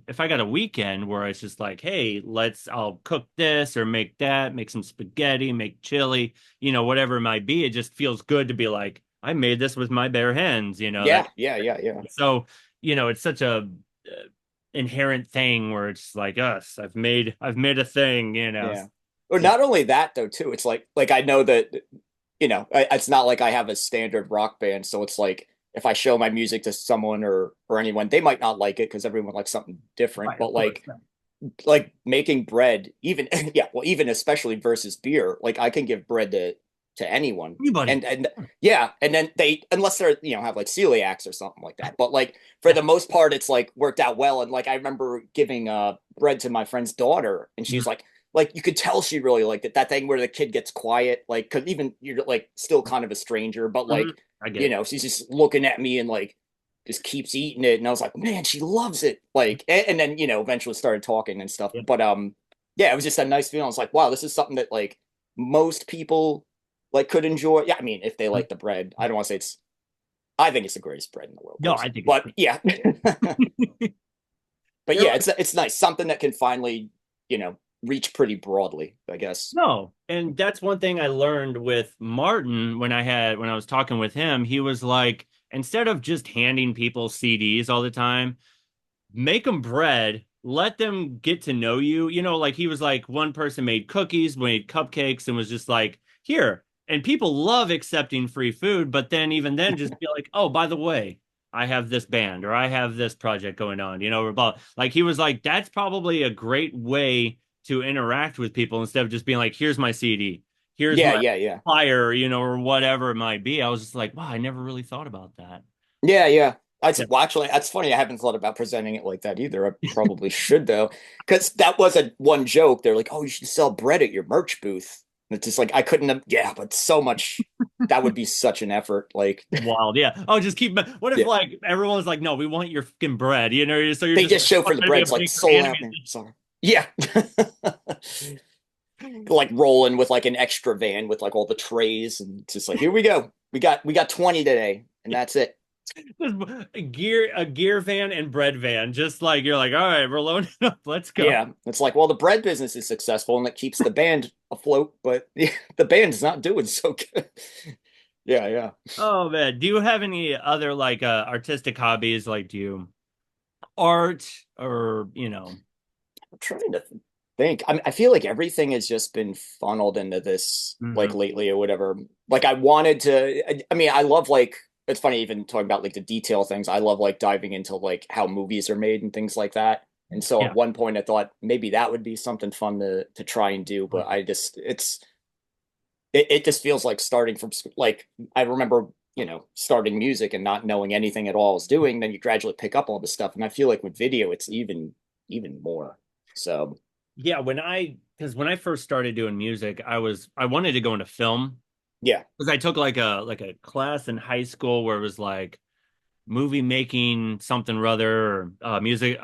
if I got a weekend where it's just like, hey, I'll cook this or make that, make some spaghetti, make chili, whatever it might be, it just feels good to be like, I made this with my bare hands, that. Yeah. So, it's such a inherent thing where it's like us. I've made a thing. Yeah. Or So not only that though, too. It's like I know that it's not like I have a standard rock band, so it's like if I show my music to someone or anyone, they might not like it because everyone likes something different. right, But of course. like making bread, even yeah, well, even especially versus beer, like I can give bread to anyone. Anybody. And yeah, and then they unless they're have like celiacs or something like that. But like for Yeah. the most part, it's like worked out well. And like I remember giving bread to my friend's daughter, and she's Mhm. like you could tell she really liked it. That thing where the kid gets quiet, like because even you're like still kind of a stranger, but Mhm. like I get it. she's just looking at me and like just keeps eating it. And I was like, man, she loves it. Like, and then, eventually started talking and stuff. Yep. But yeah, it was just a nice feeling. I was like, wow, this is something that like most people like could enjoy. Yeah, I mean, if they like the bread, I don't want to say I think it's the greatest bread in the world, No, I personally. think it's But great. yeah. But There yeah, was it's nice. Something that can finally, reach pretty broadly, I guess. no, and that's one thing I learned with Martin when I was talking with him. He was like, instead of just handing people CDs all the time, make them bread, let them get to know you. Like he was like, one person made cookies, made cupcakes, and was just like, here. And people love accepting free food, but then even then, just be like, oh, by the way, I have this band or I have this project going on, or like he was like, that's probably a great way to interact with people instead of just being like, here's my CD, here's my Yeah. flyer, or whatever it might be. I was just like, wow, I never really thought about that. Yeah. Yeah. Well, actually, that's funny. I haven't thought about presenting it like that either. I probably should though, because that was a one joke. They're like, "Oh, you should sell bread at your merch booth." And it's just like I couldn't have. Yeah, but so much. That would be such an effort. Like, Wild, yeah. Oh, just keep. What if yeah, like everyone's like, no, we want your fucking bread, So you're they just just show for the trying to be bread. a It's like baker sold and a out, man. musician. Sorry. Yeah, like rolling with like an extra van with like all the trays, and it's just like, here we go. We got 20 today, and that's it. Just a gear van and bread van. Just like you're like, all right, we're loading up. Let's go. Yeah, it's like, well, the bread business is successful and it keeps the band afloat, but the band's not doing so good. Yeah. Oh man, do you have any other like artistic hobbies? Like, do you art or I'm trying to think. I feel like everything has just been funneled into this like Mhm. lately or whatever. Like I wanted to. I mean, I love like it's funny even talking about like the detail things. I love like diving into like how movies are made and things like that. And so at Yeah. one point I thought maybe that would be something fun to try and do, but I just it just feels like starting from like I remember starting music and not knowing anything at all I was doing. Then you gradually pick up all this stuff, and I feel like with video it's even more. So Yeah, because when I first started doing music, I wanted to go into film yeah. because I took like a class in high school where it was like movie making something or other, or music,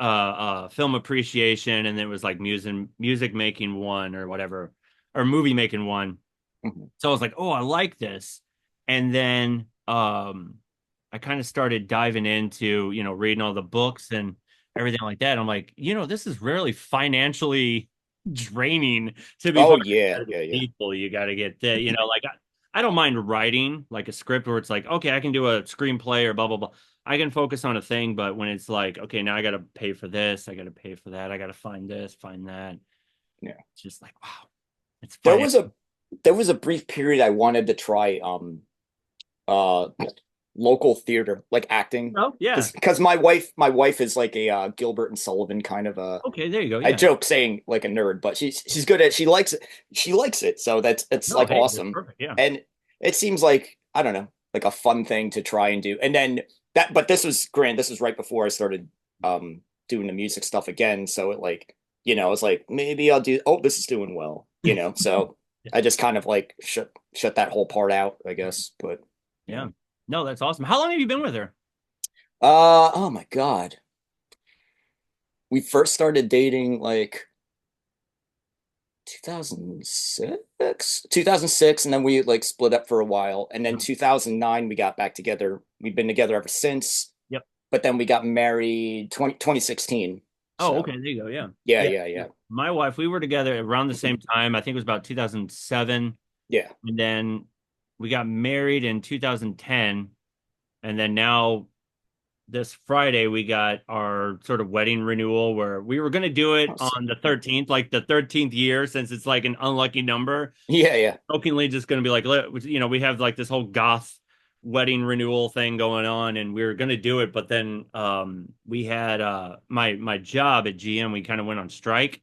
film appreciation, and then it was like music making one or whatever, or movie making one. Mhm. So I was like, oh, I like this. And then I kind of started diving into, reading all the books and everything like that. I'm like, this is really financially draining to be Oh part yeah, of yeah, yeah. people. You got to get that, like I don't mind writing like a script where it's like, okay, I can do a screenplay or blah, blah, blah. I can focus on a thing, but when it's like, okay, now I got to pay for this, I got to pay for that, I got to find this, find that. Yeah. It's just like, wow, it's There fine. was a there was a brief period I wanted to try uh local theater, like acting. Oh, yeah. Because my wife is like a Gilbert and Sullivan kind of a Okay, there you go. I Yeah. joke saying like a nerd, but she's good at she likes it. So it's No, like hey, that's awesome. perfect. Yeah. And it seems like, I don't know, like a fun thing to try and do. And then that but this was right before I started doing the music stuff again. So it like, it's like maybe I'll do, oh, this is doing well. So Yeah. I just kind of like shut that whole part out, I guess. But yeah. Yeah. No, that's awesome. How long have you been with her? Oh my God. We first started dating like 2006, and then we like split up for a while, and then Yeah. 2009 we got back together. We've been together ever since, Yep. but then we got married 2016. Oh, okay. So There you go. Yeah. yeah, Yeah. yeah, yeah, My wife, we were together around the same time. I think it was about 2007. yeah. And then we got married in 2010. And then now this Friday, we got our sort of wedding renewal where we were going to do it Awesome. on the 13th, like the 13th year, since it's like an unlucky number. Yeah, yeah. Jokingly just going to be like, we have like this whole goth wedding renewal thing going on, and we were going to do it, but then we had my job at GM, we kind of went on strike,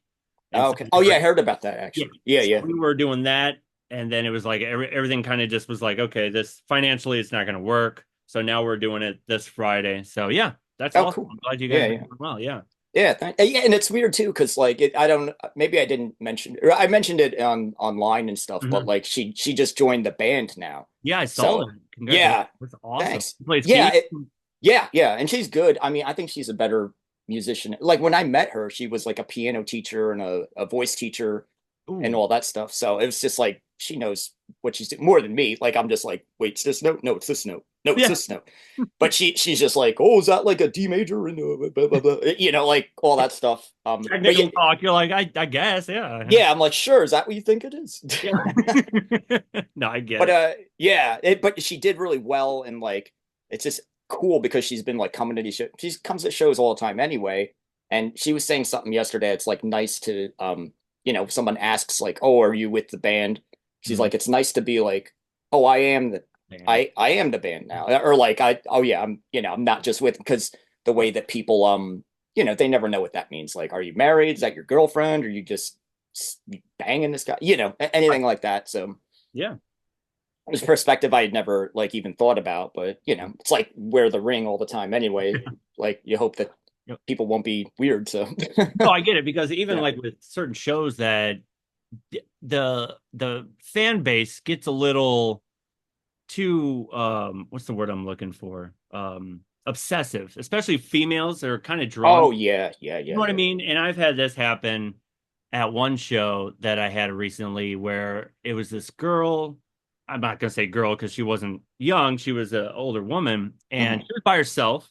and Oh, so okay. we Oh yeah, were, I heard about that yeah, actually. Yeah, so yeah. we were doing that, and then it was like everything kind of just was like, okay, this financially it's not going to work, so now we're doing it this Friday. So yeah, that's Oh, awesome. cool. I'm glad you guys Yeah, are yeah. doing well. Yeah. Yeah, yeah, and it's weird too because like I don't, maybe I didn't mention, or I mentioned it on online and stuff, but Mhm. like she just joined the band now. Yeah, I saw So that. Congratulations. yeah, That's awesome. thanks. You play Yeah, skate? yeah, yeah, and she's good. I mean, I think she's a better musician. Like when I met her, she was like a piano teacher and a voice teacher and Ooh. all that stuff. So it was just like she knows what she's doing more than me. Like I'm just like, wait, it's this note? No, it's this note. No, it's Yeah. this note. But she's just like, oh, is that like a D major and blah, blah, blah, like all that stuff. But yeah, Technical talk. You're like, I guess, yeah. yeah, I'm like, sure, is that what you think it is? Yeah. No, I get But it. yeah, but she did really well, and like it's just cool because she's been like coming to these shows. She comes to shows all the time anyway, and she was saying something yesterday. It's like nice to if someone asks like, "Oh, are you with the band?" She's Mhm. like, "It's nice to be like, oh, I am the Man. I am the band now," or like oh yeah, I'm not just with, because the way that people they never know what that means. Like, are you married? Is that your girlfriend? Or you just banging this guy? Right. Anything like that. So Yeah. it a perspective I had never like even thought about, but it's like wear the ring all the time anyway. Like you hope that Yep. people won't be weird. So No, I get it because even yeah. like with certain shows that the fan base gets a little too what's the word I'm looking for? Obsessive, especially females are kind of drawn. Oh yeah, yeah, You yeah, know what I yeah. mean? And I've had this happen at one show that I had recently where it was this girl. I'm not going to say girl because she wasn't young. She was an older woman and Hmm. she was by herself.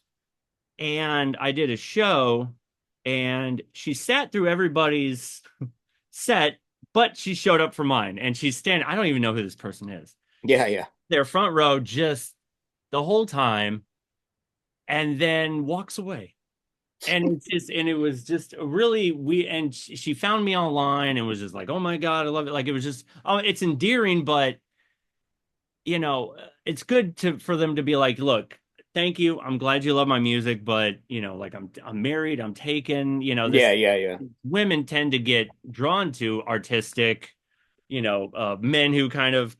And I did a show and she sat through everybody's set, but she showed up for mine and she's standing. I don't even know who this person is. Yeah, yeah, Their front row just the whole time and then walks away. And it was just really we and she found me online and was just like, oh my god, I love it. Like it was just, oh, it's endearing, but it's good to for them to be like, look, thank you, I'm glad you love my music, but like I'm married, I'm taken. yeah, This yeah, yeah, women tend to get drawn to artistic, men who kind of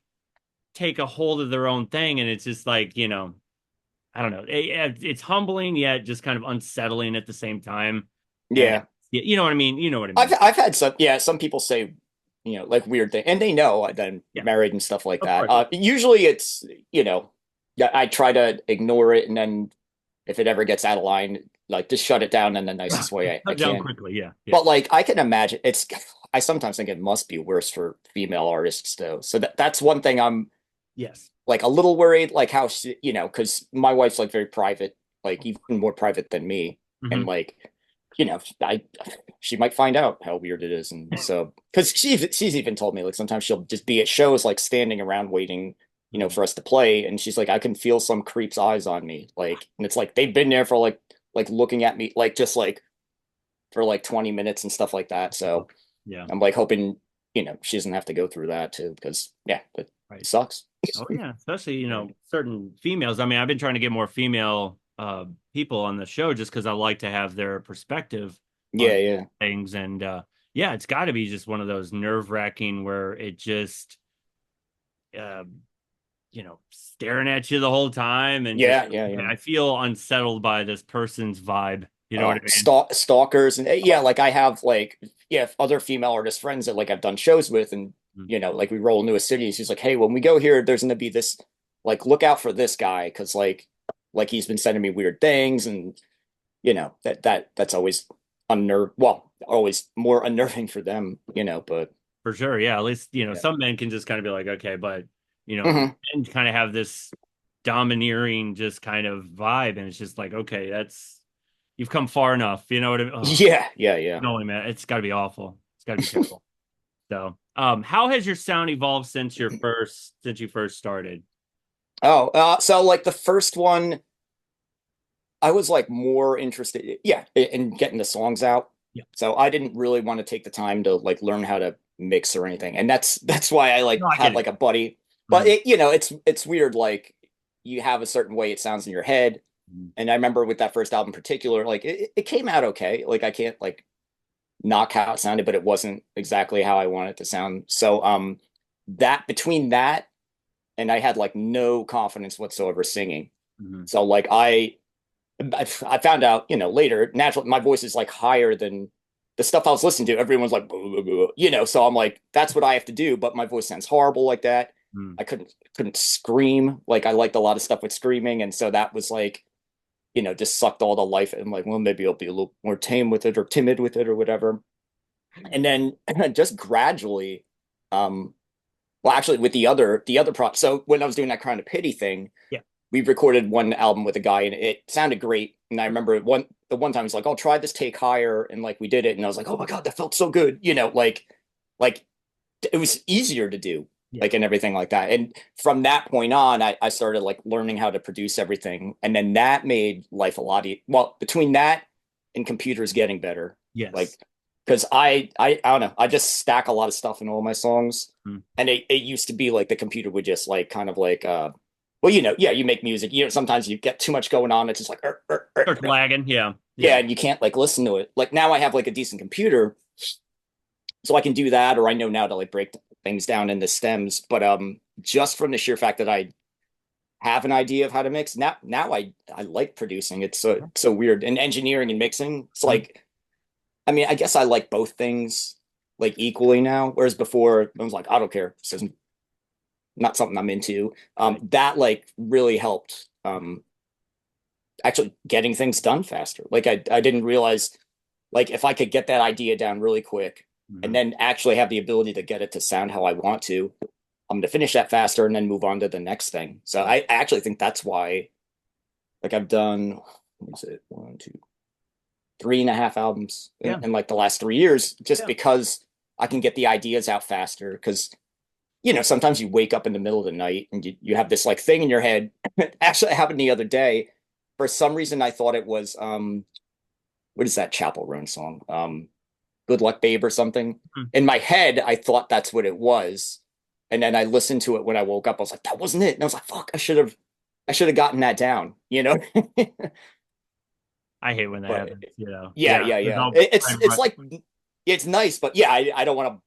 take a hold of their own thing, and it's just like, I don't know. It's humbling yet just kind of unsettling at the same time. And yeah. you know what I mean? You know what I I've mean? I've had some people say like weird thing, and they know that I'm Yeah, married and stuff like of that. course. Usually it's yeah, I try to ignore it, and then if it ever gets out of line, like just shut it down in the nicest way I Cut down can. quickly. Yeah, yeah. But like I can imagine I sometimes think it must be worse for female artists though. So that's one thing I'm Yes. like a little worried, like how she, because my wife's like very private, like even more private than me, and Hmm. like, I she might find out how weird it is, and so because she's even told me like sometimes she'll just be at shows like standing around waiting, for us to play, and she's like, I can feel some creep's eyes on me, like, and it's like they've been there for like looking at me, like just like for like 20 minutes and stuff like that. So Yeah. I'm like hoping, she doesn't have to go through that too, because yeah, it Right. sucks. Oh yeah, especially Yeah. certain females. I mean, I've been trying to get more female people on the show just because I like to have their perspective Yeah, on yeah. things, and yeah, it's got to be just one of those nerve-wracking where it just uh, staring at you the whole time, and just Yeah, yeah, okay, yeah. I feel unsettled by this person's vibe. You know what Oh, I mean? stalkers and yeah, like I have like yeah, other female artist friends that like I've done shows with, and Mm. like we roll into a city. She's like, hey, when we go here, there's gonna be this like look out for this guy because like he's been sending me weird things, and that's always always more unnerving for them, but For sure, yeah. At least yeah. some men can just kind of be like, okay, but Hmm. men kind of have this domineering, just kind of vibe, and it's just like, okay, that's you've come far enough. You know what I mean? Oh, Yeah, yeah, yeah. no, man, it's got to be awful. It's got to be terrible. So, how has your sound evolved since you first started? Oh, so like the first one, I was like more interested, yeah, in getting the songs out. Yeah. So I didn't really want to take the time to like learn how to mix or anything. And that's why I No, like I get had it. like a buddy. But Mhm. it's weird like you have a certain way it sounds in your head. Mhm. And I remember with that first album in particular, like it came out okay. Like I can't like knock how it sounded, but it wasn't exactly how I wanted it to sound. So that between that and I had like no confidence whatsoever singing. Mhm. So like I found out, later, naturally, my voice is like higher than the stuff I was listening to. Everyone's like, "Boo, boo, boo," so I'm like, that's what I have to do. But my voice sounds horrible like that. Mhm. I couldn't scream. Like I liked a lot of stuff with screaming. And so that was like, just sucked all the life. I'm like, well, maybe I'll be a little more tame with it or timid with it or whatever. And then just gradually, um, well, actually with the other prop. So when I was doing that kind of pity thing, Yeah. we recorded one album with a guy and it sounded great. And I remember the one time he's like, I'll try this take higher. And like we did it. And I was like, oh my God, that felt so good. Like it was easier to do, Yeah. like and everything like that. And from that point on, I started like learning how to produce everything. And then that made life a lot easier. Well, between that and computers getting better, like Yes. because I don't know, I just stack a lot of stuff in all my songs. Mhm. And it used to be like the computer would just like kind of like well, yeah, you make music. Sometimes you get too much going on. It's just like, Starts lagging. Yeah. yeah, Yeah. and you can't like listen to it. Like now I have like a decent computer, so I can do that, or I know now to like break things down into stems. But just from the sheer fact that I have an idea of how to mix, now I like producing. It's so weird. And engineering and mixing, it's Mhm. like, I mean, I guess I like both things like equally now. Whereas before, I was like, I don't care. This isn't not something I'm into. Right. That like really helped. Actually getting things done faster. Like I didn't realize like if I could get that idea down really quick and Mhm. then actually have the ability to get it to sound how I want to, I'm gonna finish that faster and then move on to the next thing. So I actually think that's why like I've done what is it, one, two, 3.5 albums Yeah. in like the last 3 years, just Yeah. because I can get the ideas out faster. Because sometimes you wake up in the middle of the night and you have this like thing in your head. Actually, it happened the other day. For some reason, I thought it was what is that Chapel Roan song? Good Luck Babe or something. Mhm. In my head, I thought that's what it was. And then I listened to it when I woke up. I was like, that wasn't it. And I was like, fuck, I should have gotten that down, I hate when that But happens. yeah, Yeah. yeah, There's yeah. all It's like it's nice, but yeah, I don't want to.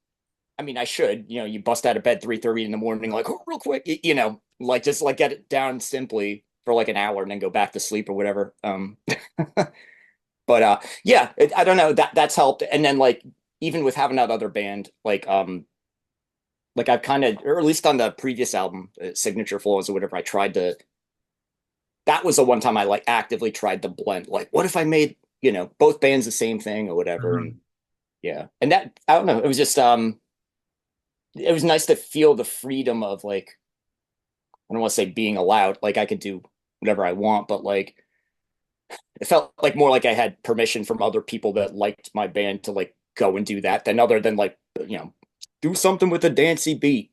I mean, I should. You bust out of bed 3:30 in the morning, like oh, real quick. Like just like get it down simply for like an hour and then go back to sleep or whatever. But yeah, I don't know that's helped. And then like even with having that other band, like I've kind of, or at least on the previous album, Signature Flaws or whatever, I tried to that was the one time I like actively tried to blend. Like, what if I made, both bands the same thing or whatever? And Mhm. yeah. And that, I don't know, it was just it was nice to feel the freedom of like, I don't want to say being allowed, like I could do whatever I want, but like it felt like more like I had permission from other people that liked my band to like go and do that than other than like, do something with a dancey beat.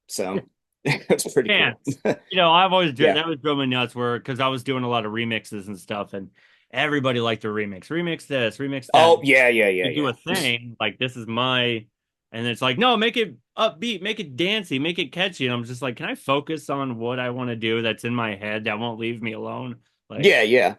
So it's pretty cool. Chance. I've always Yeah. that was drove me nuts where because I was doing a lot of remixes and stuff, and everybody liked to remix this, remix that. Oh, yeah, yeah, yeah, You do yeah. a thing like this is my, and it's like no, make it upbeat, make it dancey, make it catchy. And I'm just like, can I focus on what I want to do that's in my head that won't leave me alone? Like, Yeah, yeah.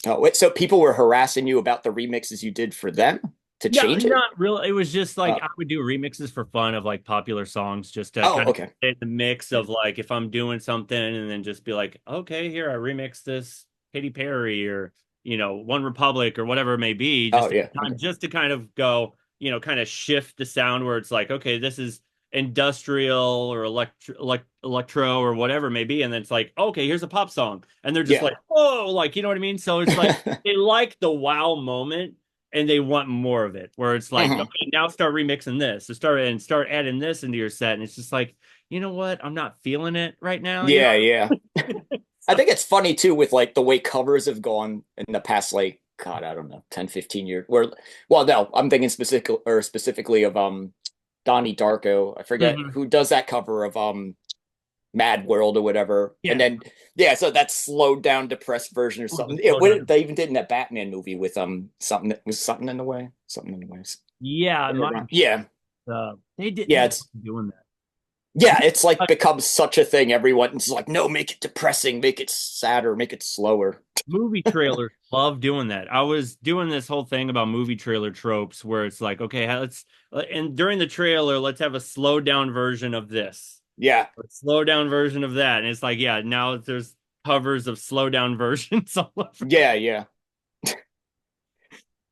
Oh, wait, so people were harassing you about the remixes you did for them to no, change it? not really. It was just like Uh, I would do remixes for fun of like popular songs just to oh, kind of okay. get the mix of like if I'm doing something and then just be like, okay, here I remix this Katy Perry or One Republic or whatever it may be, Oh, yeah. Okay. just to kind of go, kind of shift the sound where it's like, okay, this is industrial or electro or whatever it may be, and then it's like, okay, here's a pop song, and they're just Yeah. like, oh, like you know what I mean? So it's like they like the wow moment and they want more of it where it's like Mhm. okay now start remixing this so start adding this into your set and it's just like you know what I'm not feeling it right now Yeah, yeah. I so, think it's funny too with like the way covers have gone in the past like God, I don't know, 10, 15 years. Where well, no, I'm thinking specifically of Donnie Darko. I forget mhm. who does that cover of Mad World or whatever. And Yeah, then yeah, so that slowed down depressed version or ooh, the something. Yeah, slowdown. they even did in that Batman movie with something that was something in the way. Something in the way. Yeah, it might be. Yeah. They Yeah, love it's doing yeah, that. it's like becomes such a thing. Everyone's like, no, make it depressing, make it sadder, make it slower. Movie trailers love doing that. I was doing this whole thing about movie trailer tropes where it's like okay let's and during the trailer let's have a slowed down version of this, Yeah. a slow down version of that. And it's like, yeah, now there's covers of slow down versions all over. Yeah, yeah.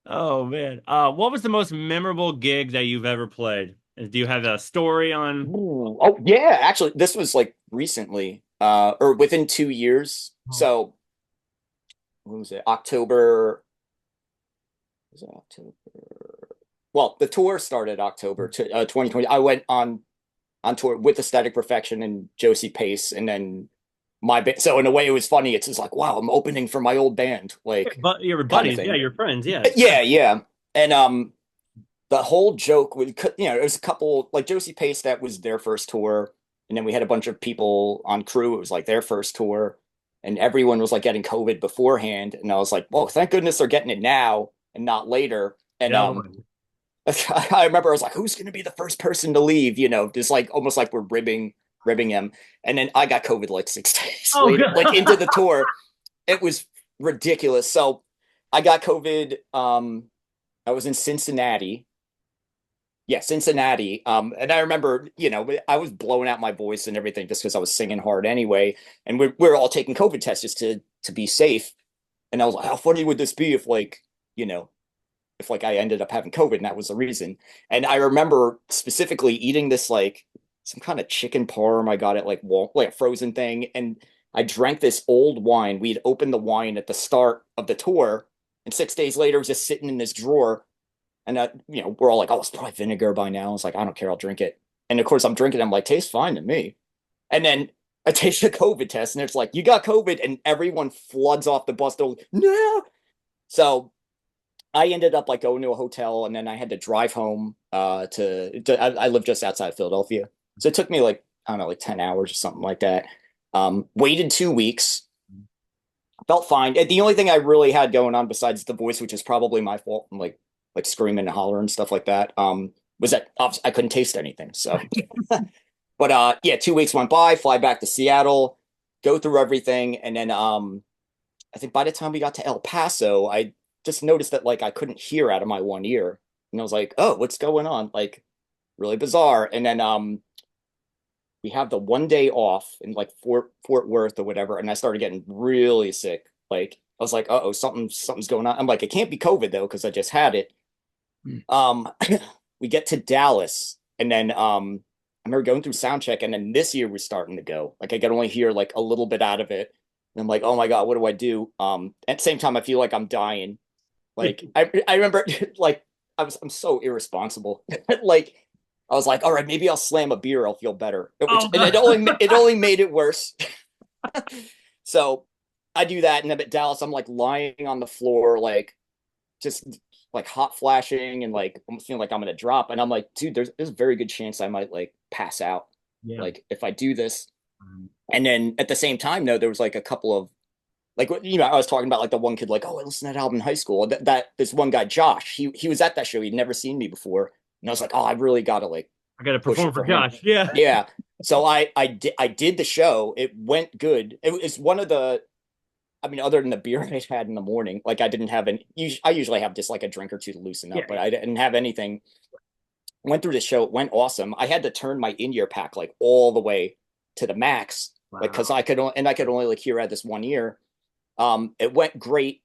Oh man. What was the most memorable gig that you've ever played? Do you have a story on? Ooh. Oh, yeah. Actually, this was like recently, or within 2 years. So, when was it? October. Was it October? Well, the tour started October 2020. I went on tour with Aesthetic Perfection and Josie Pace, and then my band. So in a way, it was funny. It's just like, wow, I'm opening for my old band, like But your kind of buddies, yeah, thing. your friends, yeah. Yeah, yeah. And the whole joke was, it was a couple like Josie Pace that was their first tour, and then we had a bunch of people on crew. It was like their first tour, and everyone was like getting COVID beforehand. And I was like, well, thank goodness they're getting it now and not later. And Yeah. I remember I was like, who's going to be the first person to leave? Just like almost like we're ribbing him. And then I got COVID like 6 days Oh, later, good. like into the tour. It was ridiculous. So I got COVID. I was in Cincinnati. Yeah, Cincinnati. And I remember, I was blowing out my voice and everything just because I was singing hard anyway. And we're all taking COVID tests just to be safe. And I was like, how funny would this be if you know, if like I ended up having COVID and that was the reason. And I remember specifically eating this like some kind of chicken parm I got at like a frozen thing. And I drank this old wine. We'd opened the wine at the start of the tour, and 6 days later it was just sitting in this drawer. And we're all like, oh, it's probably vinegar by now. It's like, I don't care, I'll drink it. And of course I'm drinking, I'm like, tastes fine to me. And then I take the COVID test and it's like, you got COVID, and everyone floods off the bus. They're like, no. So I ended up like going to a hotel, and then I had to drive home I live just outside of Philadelphia. So it took me like, I don't know, like 10 hours or something like that. Waited 2 weeks, felt fine. And the only thing I really had going on besides the voice, which is probably my fault, I'm like screaming and hollering and stuff like that, was that I couldn't taste anything. So but yeah, 2 weeks went by, fly back to Seattle, go through everything, and then I think by the time we got to El Paso, I just noticed that like I couldn't hear out of my one ear. And I was like, oh, what's going on? Like really bizarre. And then we have the 1 day off in like Fort Worth or whatever, and I started getting really sick. Like I was like, uh-oh, something's going on. I'm like, it can't be COVID though, because I just had it. Hmm. Um we get to Dallas, and then remember going through sound check, and then this year was starting to go. Like I could only hear like a little bit out of it. And I'm like, oh my God, what do I do? At the same time, I feel like I'm dying. Like I remember like I'm so irresponsible. Like I was like, all right, maybe I'll slam a beer, I'll feel better. Which Oh and God. it only made it worse. So I do that, and then at Dallas, I'm like lying on the floor, like just like hot flashing, and like I'm feeling like I'm gonna drop. And I'm like, dude, there's a very good chance I might like pass out, Yeah. like if I do this. And then at the same time, though, there was like a couple of like I was talking about like the one kid, like, oh, I listened to that album in high school. That this one guy, Josh, he was at that show. He'd never seen me before, and I was like, oh, I really got to like I got to push perform it for for him. Josh. Yeah. Yeah. So I did the show. It went good. It was one of the. I mean, other than the beer I had in the morning, like I didn't have any. I usually have just like a drink or two to loosen up, Yeah. but I didn't have anything. Went through the show. It went awesome. I had to turn my in-ear pack like all the way to the max, like because Wow. I could only like hear out this one ear. It went great.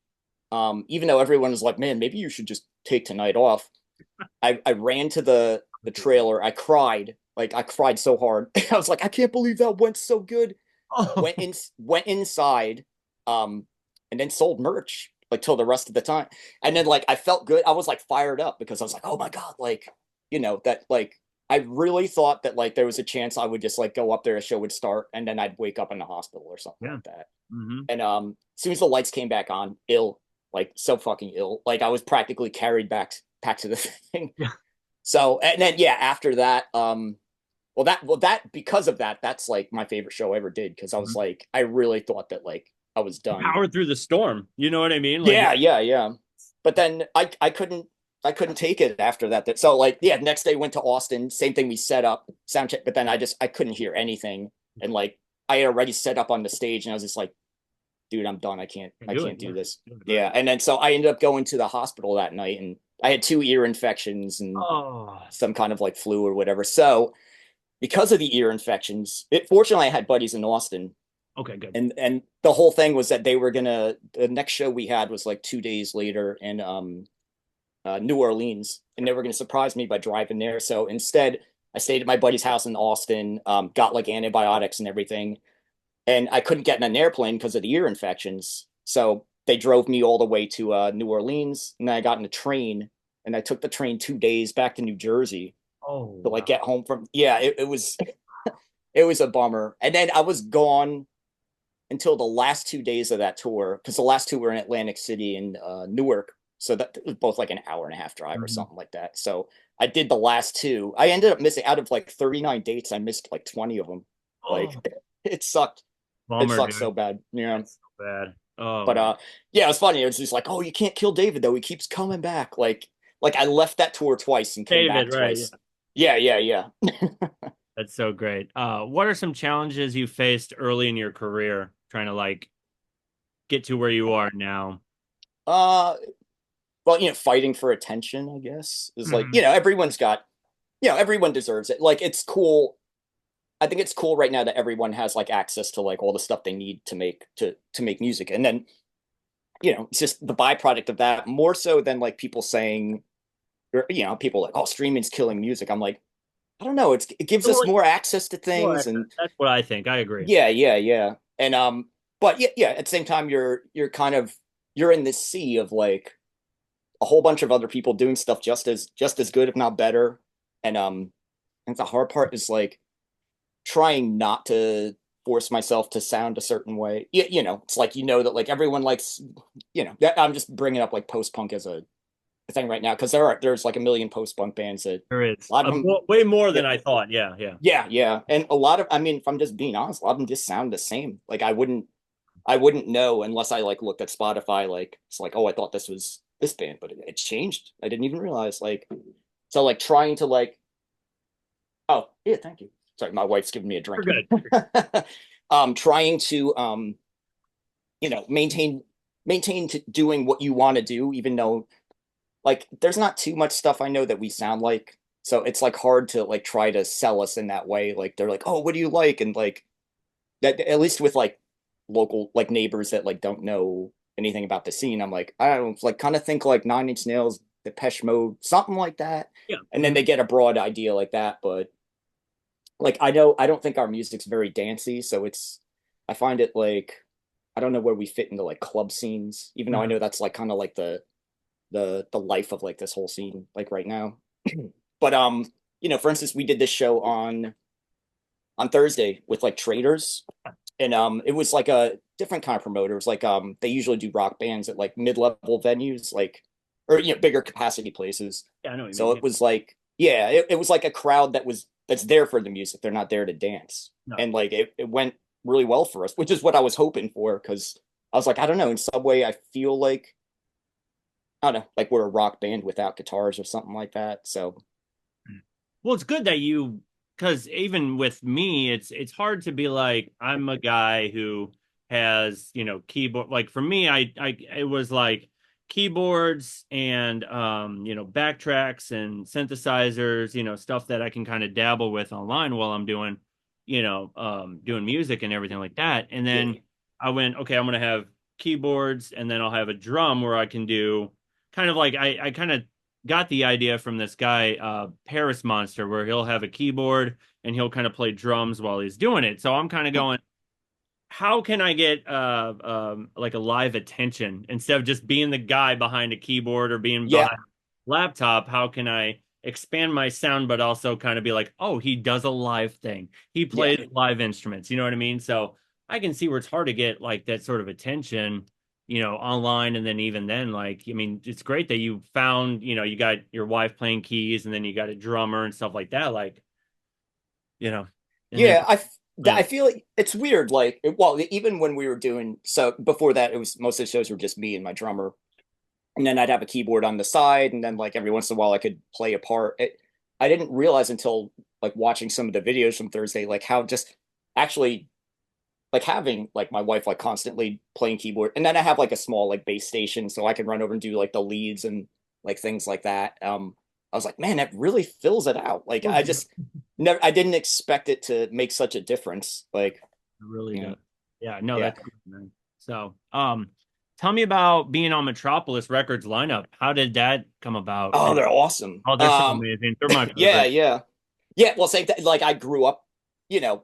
Even though everyone was like, man, maybe you should just take tonight off. I ran to the trailer. I cried. Like I cried so hard. I was like, I can't believe that went so good. Oh, Went inside, um, and then sold merch like till the rest of the time. And then like I felt good. I was like fired up because I was like, oh my God, like, that like I really thought that like there was a chance I would just like go up there, a show would start, and then I'd wake up in the hospital or something yeah. like that. Hmm. And as soon as the lights came back on, ill, like so fucking ill. Like I was practically carried back to the thing. Yeah. So and then yeah, after that, that because of that, that's like my favorite show I ever did because I was Mhm. like, I really thought that like I was done. Power through the storm. You know what I mean? Like, Yeah, yeah, yeah. But then I couldn't take it after that. So like yeah, next day went to Austin, same thing, we set up sound check, but then I couldn't hear anything. And like I had already set up on the stage and I was just like, dude, I'm done. I do it. can't Yeah. do this. Do it, right. Yeah. And then so I ended up going to the hospital that night and I had two ear infections and Oh, some kind of like flu or whatever. So because of the ear infections, fortunately I had buddies in Austin, okay, good. and the whole thing was that they were gonna the next show we had was like 2 days later in New Orleans, and they were gonna surprise me by driving there. So instead, I stayed at my buddy's house in Austin, got like antibiotics and everything, and I couldn't get in an airplane because of the ear infections. So they drove me all the way to New Orleans, and then I got in a train, and I took the train 2 days back to New Jersey Oh, to like wow. get home from. Yeah, it was it was a bummer, and then I was gone until the last 2 days of that tour because the last two were in Atlantic City and Newark. So that was both like an hour and a half drive or Mhm. something like that. So I did the last two. I ended up missing out of like 39 dates. I missed like 20 of them. Like Oh, it sucked. It bummer, sucked so dude. bad. Yeah. That's so bad. Oh, But man. yeah, it was funny. It was just like, oh, you can't kill David though. He keeps coming back. Like I left that tour twice and came David, back right. twice. Yeah. Yeah, yeah, yeah. That's so great. What are some challenges you faced early in your career trying to like get to where you are now? uh well, fighting for attention, I guess, is like, Mhm. everyone's got, everyone deserves it. Like it's cool. I think it's cool right now that everyone has like access to like all the stuff they need to make music. And then, it's just the byproduct of that more so than like people saying, or, people like, oh, streaming's killing music. I'm like, I don't know. It gives us Well, more access to more things, access. and That's what I think. I agree. yeah, yeah, yeah. And but yeah, yeah, at the same time you're kind of you're in this sea of like a whole bunch of other people doing stuff just as good, if not better. And I think the hard part is like trying not to force myself to sound a certain way. It's like that like everyone likes, I'm just bringing up like post punk as a thing right now because there's like a million post punk bands that There a is lot of them, way more yeah, than I thought. Yeah, yeah. yeah, yeah, and a lot of, I mean, if I'm just being honest, a lot of them just sound the same. Like I wouldn't know unless I like looked at Spotify. Like it's like, oh, I thought this was this band, but it changed. I didn't even realize. Like so, like trying to like, oh yeah, thank you. Sorry, my wife's giving me a We're drink. good. Trying to maintain to doing what you want to do, even though like there's not too much stuff I know that we sound like. So it's like hard to like try to sell us in that way. Like they're like, oh, what do you like? And like that, at least with like local like neighbors that like don't know anything about the scene, I'm like, I don't like kind of think like Nine Inch Nails, Depeche Mode, something like that, Yeah. and then Mhm. they get a broad idea like that. But like I don't think our music's very dancey, so I find it like I don't know where we fit into like club scenes, even though I Mhm. know that's like kind of like the life of like this whole scene like right now. But for instance, we did this show on Thursday with like traders, and it was like a different kind of promoter. It was like they usually do rock bands at like mid-level venues, like or bigger capacity places. Yeah, I know what you So mean. it Yeah. was like it was like a crowd that's there for the music. They're not there to dance. No. And like it went really well for us, which is what I was hoping for, because I was like, I don't know, in some way I feel like I don't know, like we're a rock band without guitars or something like that. So Well, it's good that you, because even with me, it's hard to be like I'm a guy who has keyboard. Like for me, I it was like keyboards and backtracks and synthesizers, stuff that I can kind of dabble with online while I'm doing doing music and everything like that. And then yeah, I went, okay, I'm gonna have keyboards, and then I'll have a drum where I can do kind of like I kind of got the idea from this guy, Paris Monster, where he'll have a keyboard and he'll kind of play drums while he's doing it. So I'm kind of going, how can I get like a live attention instead of just being the guy behind a keyboard or being yeah, behind a laptop? How can I expand my sound, but also kind of be like, oh, he does a live thing. He yeah. plays live instruments. You know what I mean? So I can see where it's hard to get like that sort of attention, online. And then even then, like, I mean, it's great that you found, you got your wife playing keys and then you got a drummer and stuff like that. Like, you know, and then, Yeah, yeah. I feel like it's weird. Like, well, even when we were doing so before that, it was most of the shows were just me and my drummer, and then I'd have a keyboard on the side, and then like every once in a while I could play a part. I didn't realize until like watching some of the videos from Thursday, like how just actually like having like my wife like constantly playing keyboard, and then I have like a small like bass station, so I can run over and do like the leads and like things like that. I was like, man, that really fills it out. Like Well, I just never, I didn't expect it to make such a difference. Like, it really you know, does. Yeah, no, yeah. that's cool, man. So, tell me about being on Metropolis Records lineup. How did that come about? Oh, And they're awesome. oh, they're so amazing. They're my Yeah, favorite. yeah, yeah. Well, say that like I grew up, you know,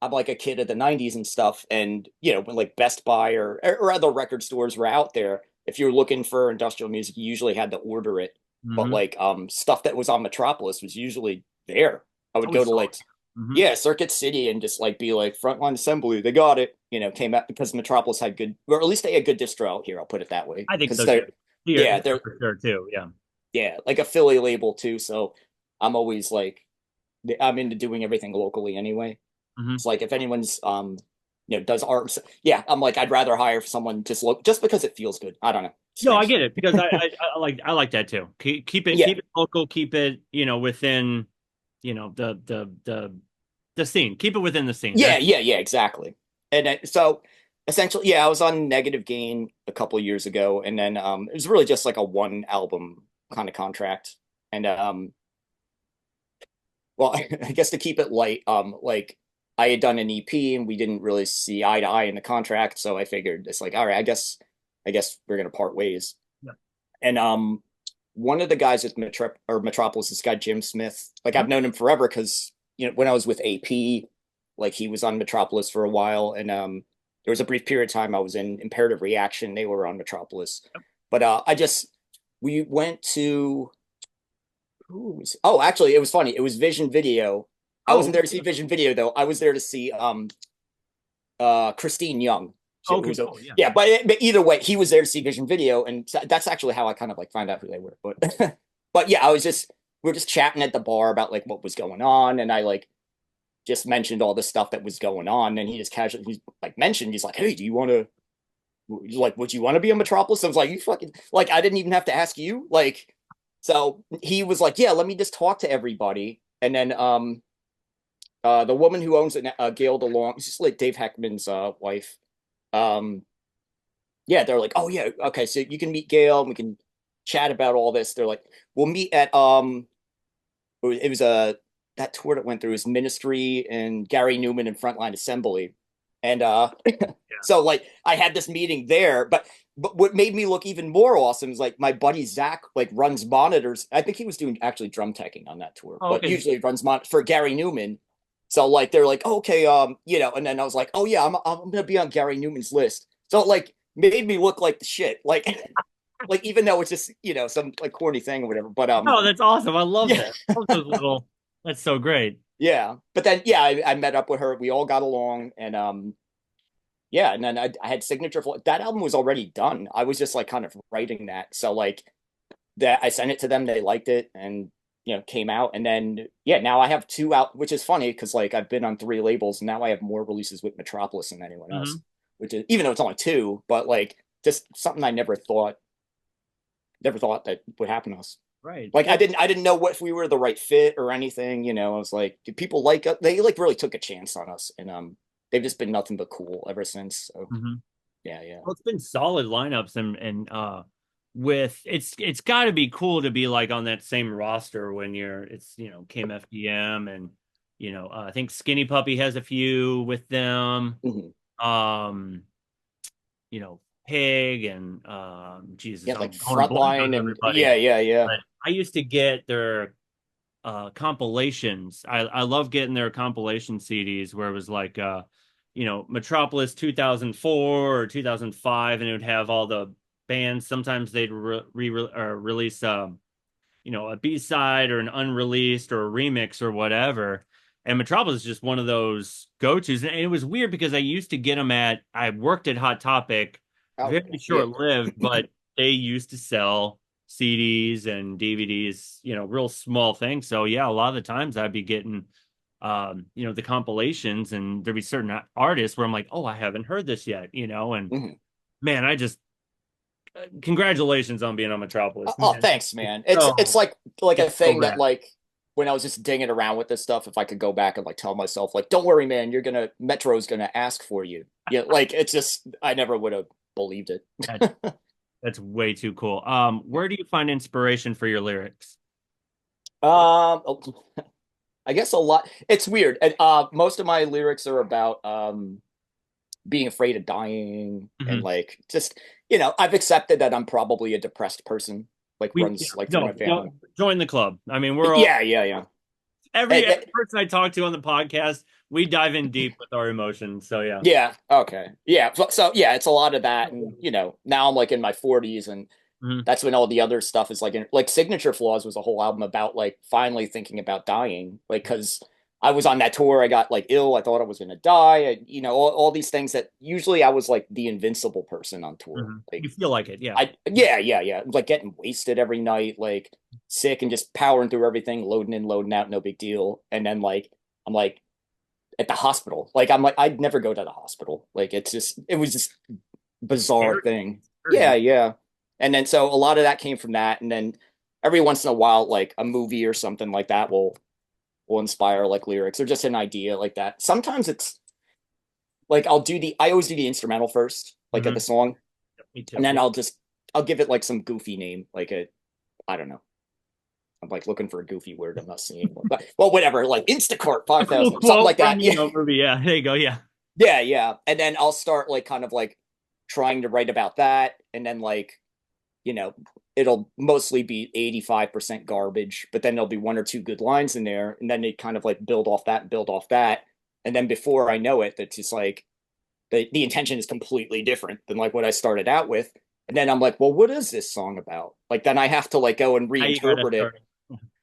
I'm like a kid of the '90s and stuff, and when like Best Buy or other record stores were out there, if you're looking for industrial music, you usually had to order it. But Hmm. like stuff that was on Metropolis was usually there. I would go Always to saw like it. Hmm. yeah, Circuit City and just like be like Frontline Assembly, they got it. Came out because Metropolis had good, or at least they had good distro out here. I'll put it that way I think because so too. they're Here, yeah, here they're for sure too. Yeah. like a Philly label too. So I'm always like I'm into doing everything locally anyway. Hmm. It's like if anyone's does art, yeah, I'm like I'd rather hire someone just because it feels good. I don't know, No, I strange. get it because I like that too. Yeah, Keep it local. Keep it within the scene. Keep it within the scene. yeah, That's yeah, yeah, exactly. And so essentially, yeah, I was on Negative Gain a couple of years ago, and then it was really just like a one album kind of contract. And well, I guess to keep it light, like I had done an EP and we didn't really see eye to eye in the contract, so I figured it's like, all right, I guess we're gonna part ways. yeah. And one of the guys at Metropolis, this guy Jim Smith, like Mhm. I've known him forever because when I was with AP, like he was on Metropolis for a while, and there was a brief period of time I was in Imperative Reaction. They were on Metropolis, but we went to oh, actually, it was funny. It was Vision Video. I Oh, wasn't there to see Vision Video though. I was there to see Christine Young. It okay, was a cool. Yeah. yeah, but either way, he was there to see Vision Video, and that's actually how I kind of like find out who they were. But but yeah, we were just chatting at the bar about like what was going on, and I like just mentioned all the stuff that was going on, and he just casually he's like, hey, do you want to like would you want to be a Metropolis? I was like, you fucking like I didn't even have to ask you like. So he was like, yeah, let me just talk to everybody, and then the woman who owns it, Gail DeLong, it's just like Dave Heckman's wife. Um, yeah, they're like, oh yeah, okay, so you can meet Gail, and we can chat about all this. They're like, we'll meet at it was a that tour that went through his Ministry and Gary Newman and Frontline Assembly. And Yeah. so like I had this meeting there, but what made me look even more awesome is like my buddy Zach like runs monitors. I think he was doing actually drum teching on that tour, Oh, but okay. usually runs for Gary Newman. So like they're like, okay, and then I was like, oh yeah, I'm gonna be on Gary Newman's list. So like made me look like the shit. Like like even though it's just, some like corny thing or whatever. But Oh, that's awesome. I love yeah, that. I love those little. That's so great. yeah. But then yeah, I met up with her. We all got along and yeah, and then I had signature that album was already done. I was just like kind of writing that. So like that I sent it to them, they liked it and came out. And then yeah, now I have two out, which is funny because like I've been on three labels and now I have more releases with Metropolis than anyone else, Hmm. which is even though it's only two, but like just something I never thought that would happen to us. Right. Like Well, I didn't know what if we were the right fit or anything. I was like, do people like us? They like really took a chance on us and they've just been nothing but cool ever since. So mhm. yeah, yeah. Well, it's been solid lineups and with it's got to be cool to be like on that same roster when you're it's KMFDM and I think Skinny Puppy has a few with them. Mhm. Um, Pig and Yeah, Jesus, like I'm going blank on Frontline and everybody. yeah, yeah, yeah. But I used to get their compilations. I love getting their compilation CDs where it was like Metropolis 2004 or 2005, and it would have all the bands. Sometimes they'd release a B-side or an unreleased or a remix or whatever. And Metropolis is just one of those go-tos. And it was weird because I worked at Hot Topic, Oh, very yeah. short-lived, but they used to sell CDs and DVDs, real small things. So yeah, a lot of the times I'd be getting the compilations and there'd be certain artists where I'm like, oh, I haven't heard this yet, and Mhm. man, I just congratulations on being on Metropolis, Oh, man. thanks, man. It's So like a it's so thing that rad. like when I was just dinging around with this stuff, if I could go back and like tell myself like, don't worry, man, Metro's gonna ask for you. Yeah, like it's just I never would have believed it. That's that's way too cool. Where do you find inspiration for your lyrics? Oh, I guess a lot. It's weird. And most of my lyrics are about being afraid of dying and Hmm. like just I've accepted that I'm probably a depressed person. Like Yeah, runs like through my no, family. join the club. I mean, we're all Yeah, yeah, yeah. every person I talk to on the podcast, we dive in deep with our emotions. So yeah. Yeah. Okay. Yeah. So yeah, it's a lot of that, and now I'm like in my 40s, and Mhm. that's when all the other stuff is like Signature Flaws was a whole album about like finally thinking about dying, like because I was on that tour, I got like ill, I thought I was gonna die, all these things that usually I was like the invincible person on tour, Mhm. like You feel like it, yeah. yeah, like getting wasted every night, like sick and just powering through everything, loading in, loading out, no big deal, and then like I'm like at the hospital. Like I'm like I'd never go to the hospital. Like it was just bizarre Scary. thing. Yeah, Scary. yeah. And then so a lot of that came from that. And then every once in a while, like a movie or something like that will inspire like lyrics or just an idea like that. Sometimes it's like I always do the instrumental first, like of Hmm. the song, Me and too. then Yeah. I'll give it like some goofy name, like I don't know. I'm like looking for a goofy word I'm not seeing. But well, whatever, like Instacart A cool 5000 or something quote like from that. Yeah. movie. Yeah. There you go. Yeah. Yeah, yeah. And then I'll start like kind of like trying to write about that. And then like, you know, it'll mostly be 85% garbage, but then there'll be one or two good lines in there. And then they kind of like build off that and build off that. And then before I know it, that's just like the intention is completely different than like what I started out with. And then I'm like, well, what is this song about? Like then I have to like go and How you gotta reinterpret it. start.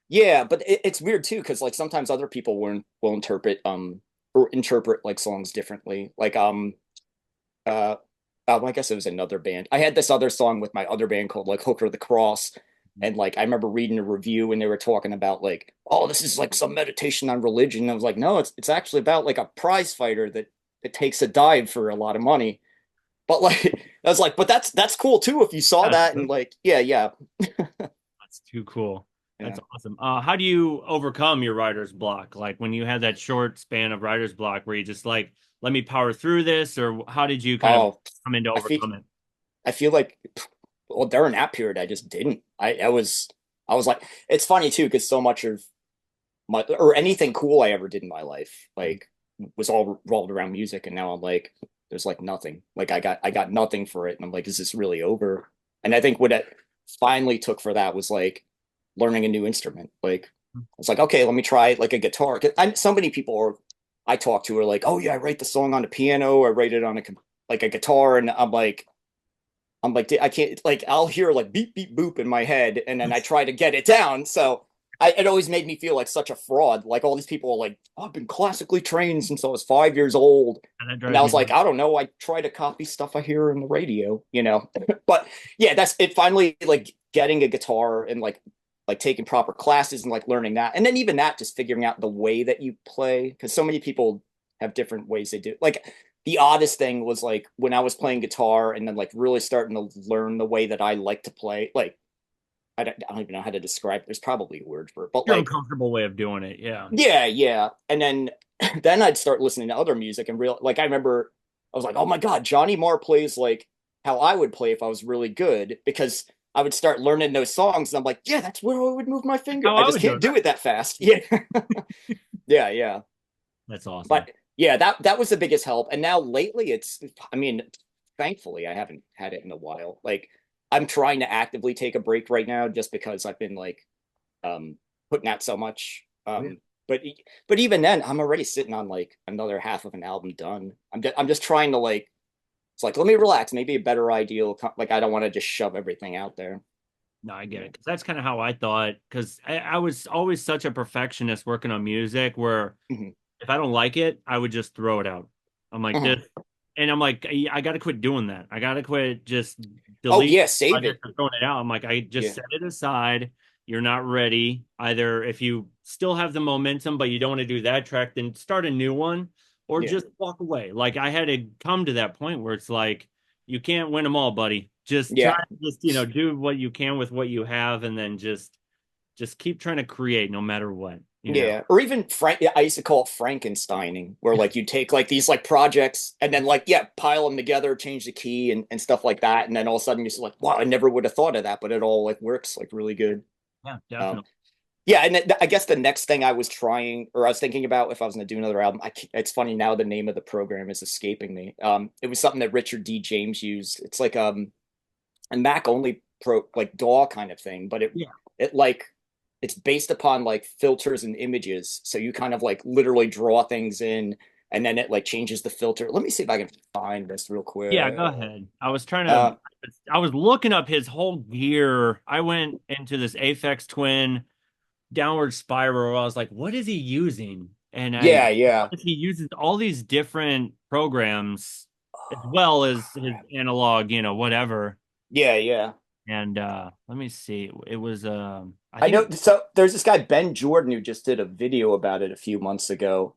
Yeah, but it's weird too, because like sometimes other people will interpret or interpret like songs differently. Like uh I guess it was another band. I had this other song with my other band called like Hooker the Cross. And like I remember reading a review and they were talking about like, oh, this is like some meditation on religion. And I was like, no, it's actually about like a prize fighter that takes a dive for a lot of money. But like I was like, but that's cool too if you saw Yeah, that and like, yeah, yeah. that's too cool. That's Yeah. awesome. How do you overcome your writer's block? Like when you had that short span of writer's block where you just like, let me power through this, or how did you kind of Oh, come in to I feel overcome it? I feel like well during that period I just didn't. I was like it's funny too because so much of my or anything cool I ever did in my life. Like was all revolved around music, and now I'm like, there's like nothing. Like I got nothing for it, and I'm like, is this really over? And I think what it finally took for that was like learning a new instrument. Like it's like, okay, let me try like a guitar. 'Cause so many people I talk to are like, oh yeah, I write the song on the piano, I write it on like a guitar, and I'm like, I can't, like, I'll hear like beep, beep, boop in my head, and then I try to get it down. So it always made me feel like such a fraud. Like, all these people are like, oh, I've been classically trained since I was 5 years old. And that And I drives me was like, nuts. I don't know. I try to copy stuff I hear in the radio. But yeah, that's it. Finally, like getting a guitar and like taking proper classes and like learning that. And then even that, just figuring out the way that you play. Because so many people have different ways they do. Like, the oddest thing was like when I was playing guitar and then like really starting to learn the way that I like to play. Like I don't even know how to describe it. There's probably a word for it, but Your like uncomfortable way of doing it. Yeah. yeah, yeah. And then then I'd start listening to other music and real like I remember I was like, oh my God, Johnny Marr plays like how I would play if I was really good, because I would start learning those songs and I'm like, yeah, that's where I would move my finger. How I I just would do can't it. do it that fast. Yeah. Yeah, yeah. That's awesome. But yeah, that was the biggest help. And now lately I mean, thankfully I haven't had it in a while. Like, I'm trying to actively take a break right now just because I've been like putting out so much. Oh, yeah. But even then, I'm already sitting on like another half of an album done. I'm just trying to like, it's like, let me relax. Maybe a better idea will come. Like, I don't want to just shove everything out there. No, I get Yeah. it. Because that's kind of how I thought. Because I was always such a perfectionist working on music where Mhm. if I don't like it, I would just throw it out. I'm like this, Mhm. and I'm like, I got to quit doing that. I got to quit just Oh delete yeah, save project it. or throwing it out. I'm like, I just Yeah. set it aside. You're not ready. Either if you still have the momentum, but you don't want to do that track, then start a new one or Yeah. just walk away. Like I had to come to that point where it's like, you can't win them all, buddy. Just try Yeah. to just, do what you can with what you have and then just keep trying to create no matter what. Yeah, or even I used to call it Frankensteining, where like you take like these like projects and then like yeah, pile them together, change the key and stuff like that, and then all of a sudden you're just like, wow, I never would have thought of that, but it all like works like really good. Yeah, Um, definitely. yeah, and I guess the next thing I was trying or I was thinking about if I was going to do another album, it's funny now the name of the program is escaping me. It was something that Richard D. James used. It's like a Mac only like DAW kind of thing, but Yeah. it like it's based upon like filters and images. So you kind of like literally draw things in and then it like changes the filter. Let me see if I can find this real Yeah, go quick. ahead. I was looking up his whole gear. I went into this Aphex Twin downward spiral. I was like, what is he using? And Yeah, yeah. he uses all these different programs as well as his Crap. analog, whatever. Yeah, yeah. And let me see. It was I I think know, so there's this guy Ben Jordan who just did a video about it a few months ago.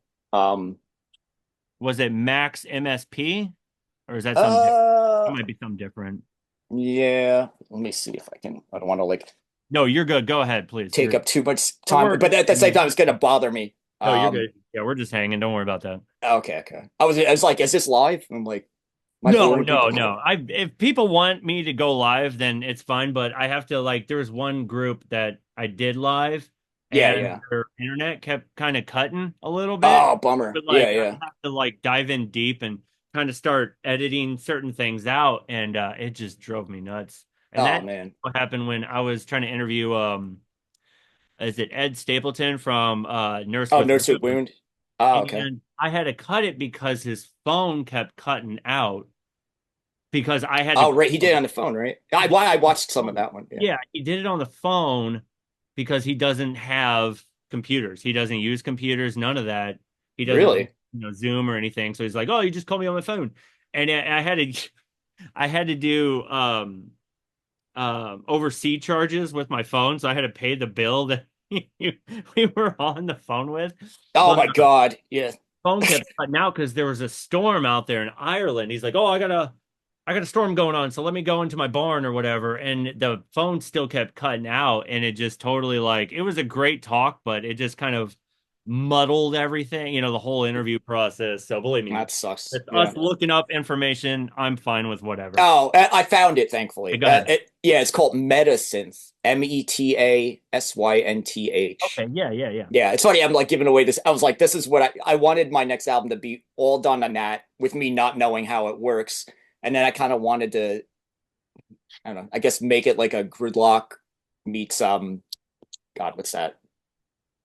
was it Max MSP or is that something different? It Uh might be something different. yeah. Let me see if I can. I don't want to like No, you're good. Go ahead, please. take up too much time, We're but at the same hanging. time, it's gonna bother me. No, you're good. Yeah, we're just hanging. Don't worry about that. Okay, okay. I was like, is this live? I'm like, am I No, boring no, people? no. I If people want me to go live, then it's fine. But I have to like. There was one group that I did live, Yeah, and yeah. their internet kept kind of cutting a little bit. Oh, bummer. But Yeah, like, I yeah. have to like dive in deep and kind of start editing certain things out, and it just drove me nuts. And Oh that's man. what happened when I was trying to interview is it Ed Stapleton from Nurse Oh, with nurse with Wound, wound. Oh, okay. and I had to cut it because his phone kept cutting out because I had to Oh, right. He did call. it on the phone, right? I watched some of that one. Yeah. Yeah, he did it on the phone because he doesn't have computers. He doesn't use computers, none of that. He doesn't Really? Zoom or anything. So he's like, "Oh, you just call me on my phone." And I had to I had to do oversea charges with my phone, so I had to pay the bill that we were on the phone with. Oh But my God. Yeah. phone kept cutting out because there was a storm out there in Ireland. He's like, "Oh, I got a storm going on, so let me go into my barn or whatever." And the phone still kept cutting out, and it just totally like it was a great talk, but it just kind of muddled everything, you know, the whole interview process. So believe me, That sucks. it's Yeah. us looking up information. I'm fine with whatever. Oh, I found it, Hey, thankfully. go ahead. Yeah, it's called Metasynth. Metasynth. Okay, yeah, yeah, yeah. Yeah, it's funny. I'm like giving away this. I was like, this is what I wanted my next album to be all done on that with me not knowing how it works. And then I kind of wanted to, I don't know, I guess make it like a Gridlock meets, God, what's that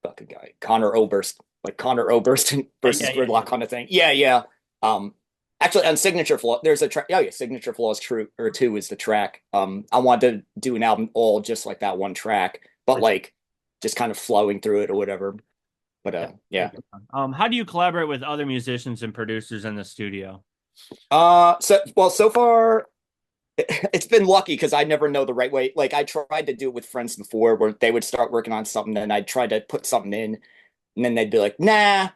fucking guy? Connor Oberst, like Connor Oberst Yeah, versus yeah, yeah, yeah. Gridlock kind of thing. Yeah, yeah. Um, Actually, on Signature Flaw, there's a track. Oh yeah, Signature Flaws True or Two is the track. I wanted to do an album all just like that one track, but For sure. like just kind of flowing through it or whatever. But Yeah. yeah. How do you collaborate with other musicians and producers in the studio? So far it's been lucky because I never know the right way. Like I tried to do it with friends before, where they would start working on something, and I'd try to put something in, and then they'd be like, "Nah,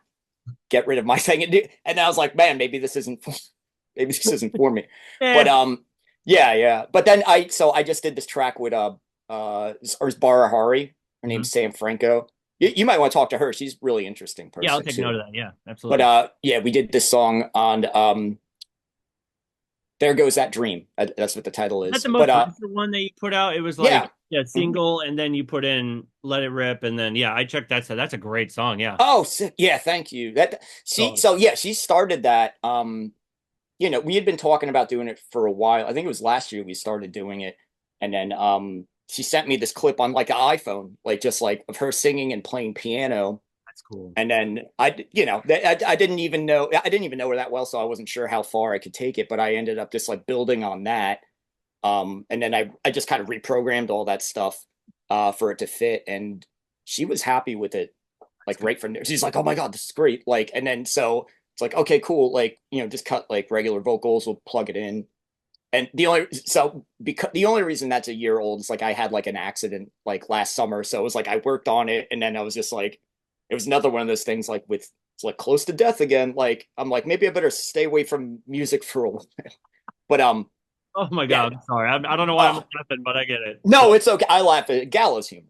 get rid of my thing," and I was like, "Man, maybe this isn't for me." But Eh, yeah, yeah. But then I just did this track with or Bara Hari. Her mhm. name's Sam Franco. You might want to talk to her. She's a really interesting Yeah, I'll person take note too. of that. Yeah, But absolutely. yeah, we did this song on There Goes That Dream. That's what the title Is that is. the But most recent one that you put out? It was yeah. like, yeah, Mhm. single, and then you put in Let It Rip, and then yeah, I checked that. So that's a great song. Yeah. Oh, sick. Yeah, thank you. That she So so yeah, she started that. We had been talking about doing it for a while. I think it was last year we started doing it. And then she sent me this clip on like an iPhone, like just like of her singing and playing piano. that's cool. And then I didn't even know her that well, so I wasn't sure how far I could take it, but I ended up just like building on that. And then I just kind of reprogrammed all that stuff for it to fit, and she was happy with it That's like good. right from there. She's like, "Oh my god, this is great!" Like, and then so it's like, okay, cool. Like, just cut like regular vocals. We'll plug it in. And the only reason that's a year old is like I had like an accident like last summer, so it was like I worked on it, and then I was just like, it was another one of those things like with it's like close to death again. Like I'm like maybe I better stay away from music for a while. But Oh my yeah, God, I'm sorry. I don't know why I'm uh, laughing, but I get it. So no, it's okay. I laugh at gallows humor.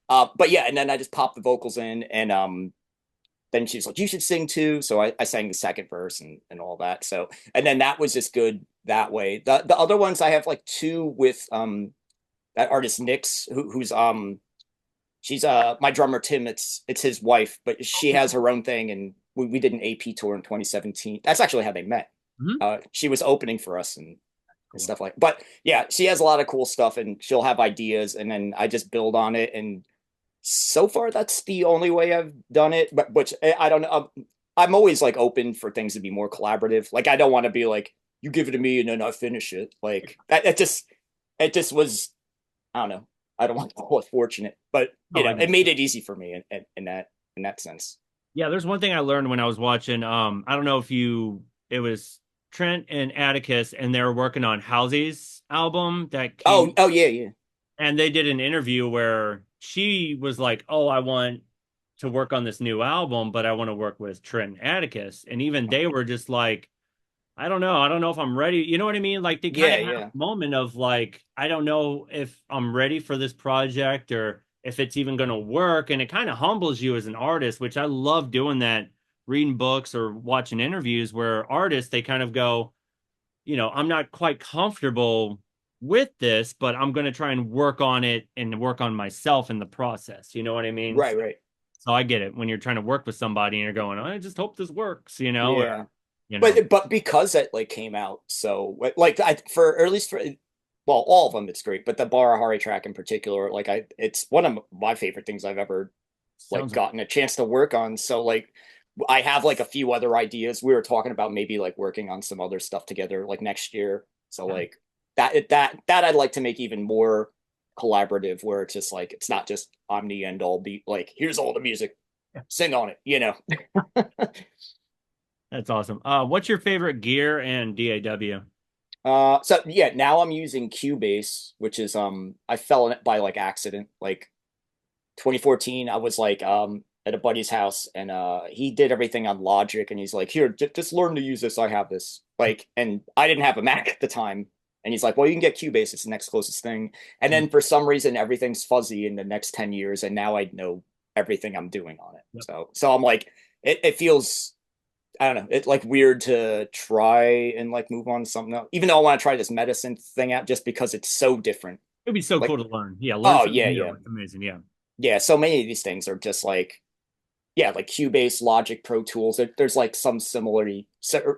But yeah, and then I just popped the vocals in, and then she's like, "You should sing too." So I sang the second verse and all that. So and then that was just good that way. The other ones I have like two with that artist Nyx, who's she's my drummer Tim. It's his wife, but she okay, has cool. her own thing, and we did an AP tour in 2017. That's actually how they met. Mhm. She was opening for us and Cool. stuff like. But yeah, she has a lot of cool stuff, and she'll have ideas, and then I just build on it. And so far, that's the only way I've done it. But which I don't know. I'm always like open for things to be more collaborative. Like I don't want to be like you give it to me and then I finish it. Like that. It just was. I don't know. I don't want to call it fortunate, but No, I get it it. made it easy for me in that sense. Yeah, there's one thing I learned when I was watching. I don't know if it was Trent and Atticus, and they were working on Halsey's album that came, Oh yeah, yeah. and they did an interview where she was like, "Oh, I want to work on this new album, but I want to work with Trent and Atticus," and even they were just like, I don't know. I don't know if I'm ready. You know what I mean? Like they kind Yeah, of had yeah. a moment of like, I don't know if I'm ready for this project or if it's even going to work. And it kind of humbles you as an artist, which I love doing that, reading books or watching interviews where artists, they kind of go, I'm not quite comfortable with this, but I'm going to try and work on it and work on myself in the process. You know what I mean? Right, right. So I get it when you're trying to work with somebody and you're going, I just hope this works, or, Yeah. you know. But because it like came out so like I for or at least for well all of them it's great, but the Barahari track in particular, like it's one of my favorite things I've ever like Sounds gotten a chance to work on. So like I have like a few other ideas. We were talking about maybe like working on some other stuff together like next year. So yeah. like that I'd like to make even more collaborative, where it's just like it's not just I'm the end all be like here's all the music, sing on it. That's awesome. What's your favorite gear and DAW? So yeah, now I'm using Cubase, which is I fell in it by like accident. Like 2014, I was like at a buddy's house, and he did everything on Logic, and he's like, "Here, just learn to use this. I have this." Like, and I didn't have a Mac at the time, and he's like, "Well, you can get Cubase. It's the next closest thing." And then for some reason, everything's fuzzy in the next 10 years, and now I know everything I'm doing on it. Yep. So I'm like, it feels, I don't know, it's like weird to try and like move on to something else. Even though I want to try this medicine thing out just because it's so different. It'd be so Like, cool to learn. Yeah, learn oh something yeah, new. yeah. It's amazing. Yeah. Yeah. So many of these things are just like, yeah, like Cubase, Logic, Pro Tools. There's like some similarity,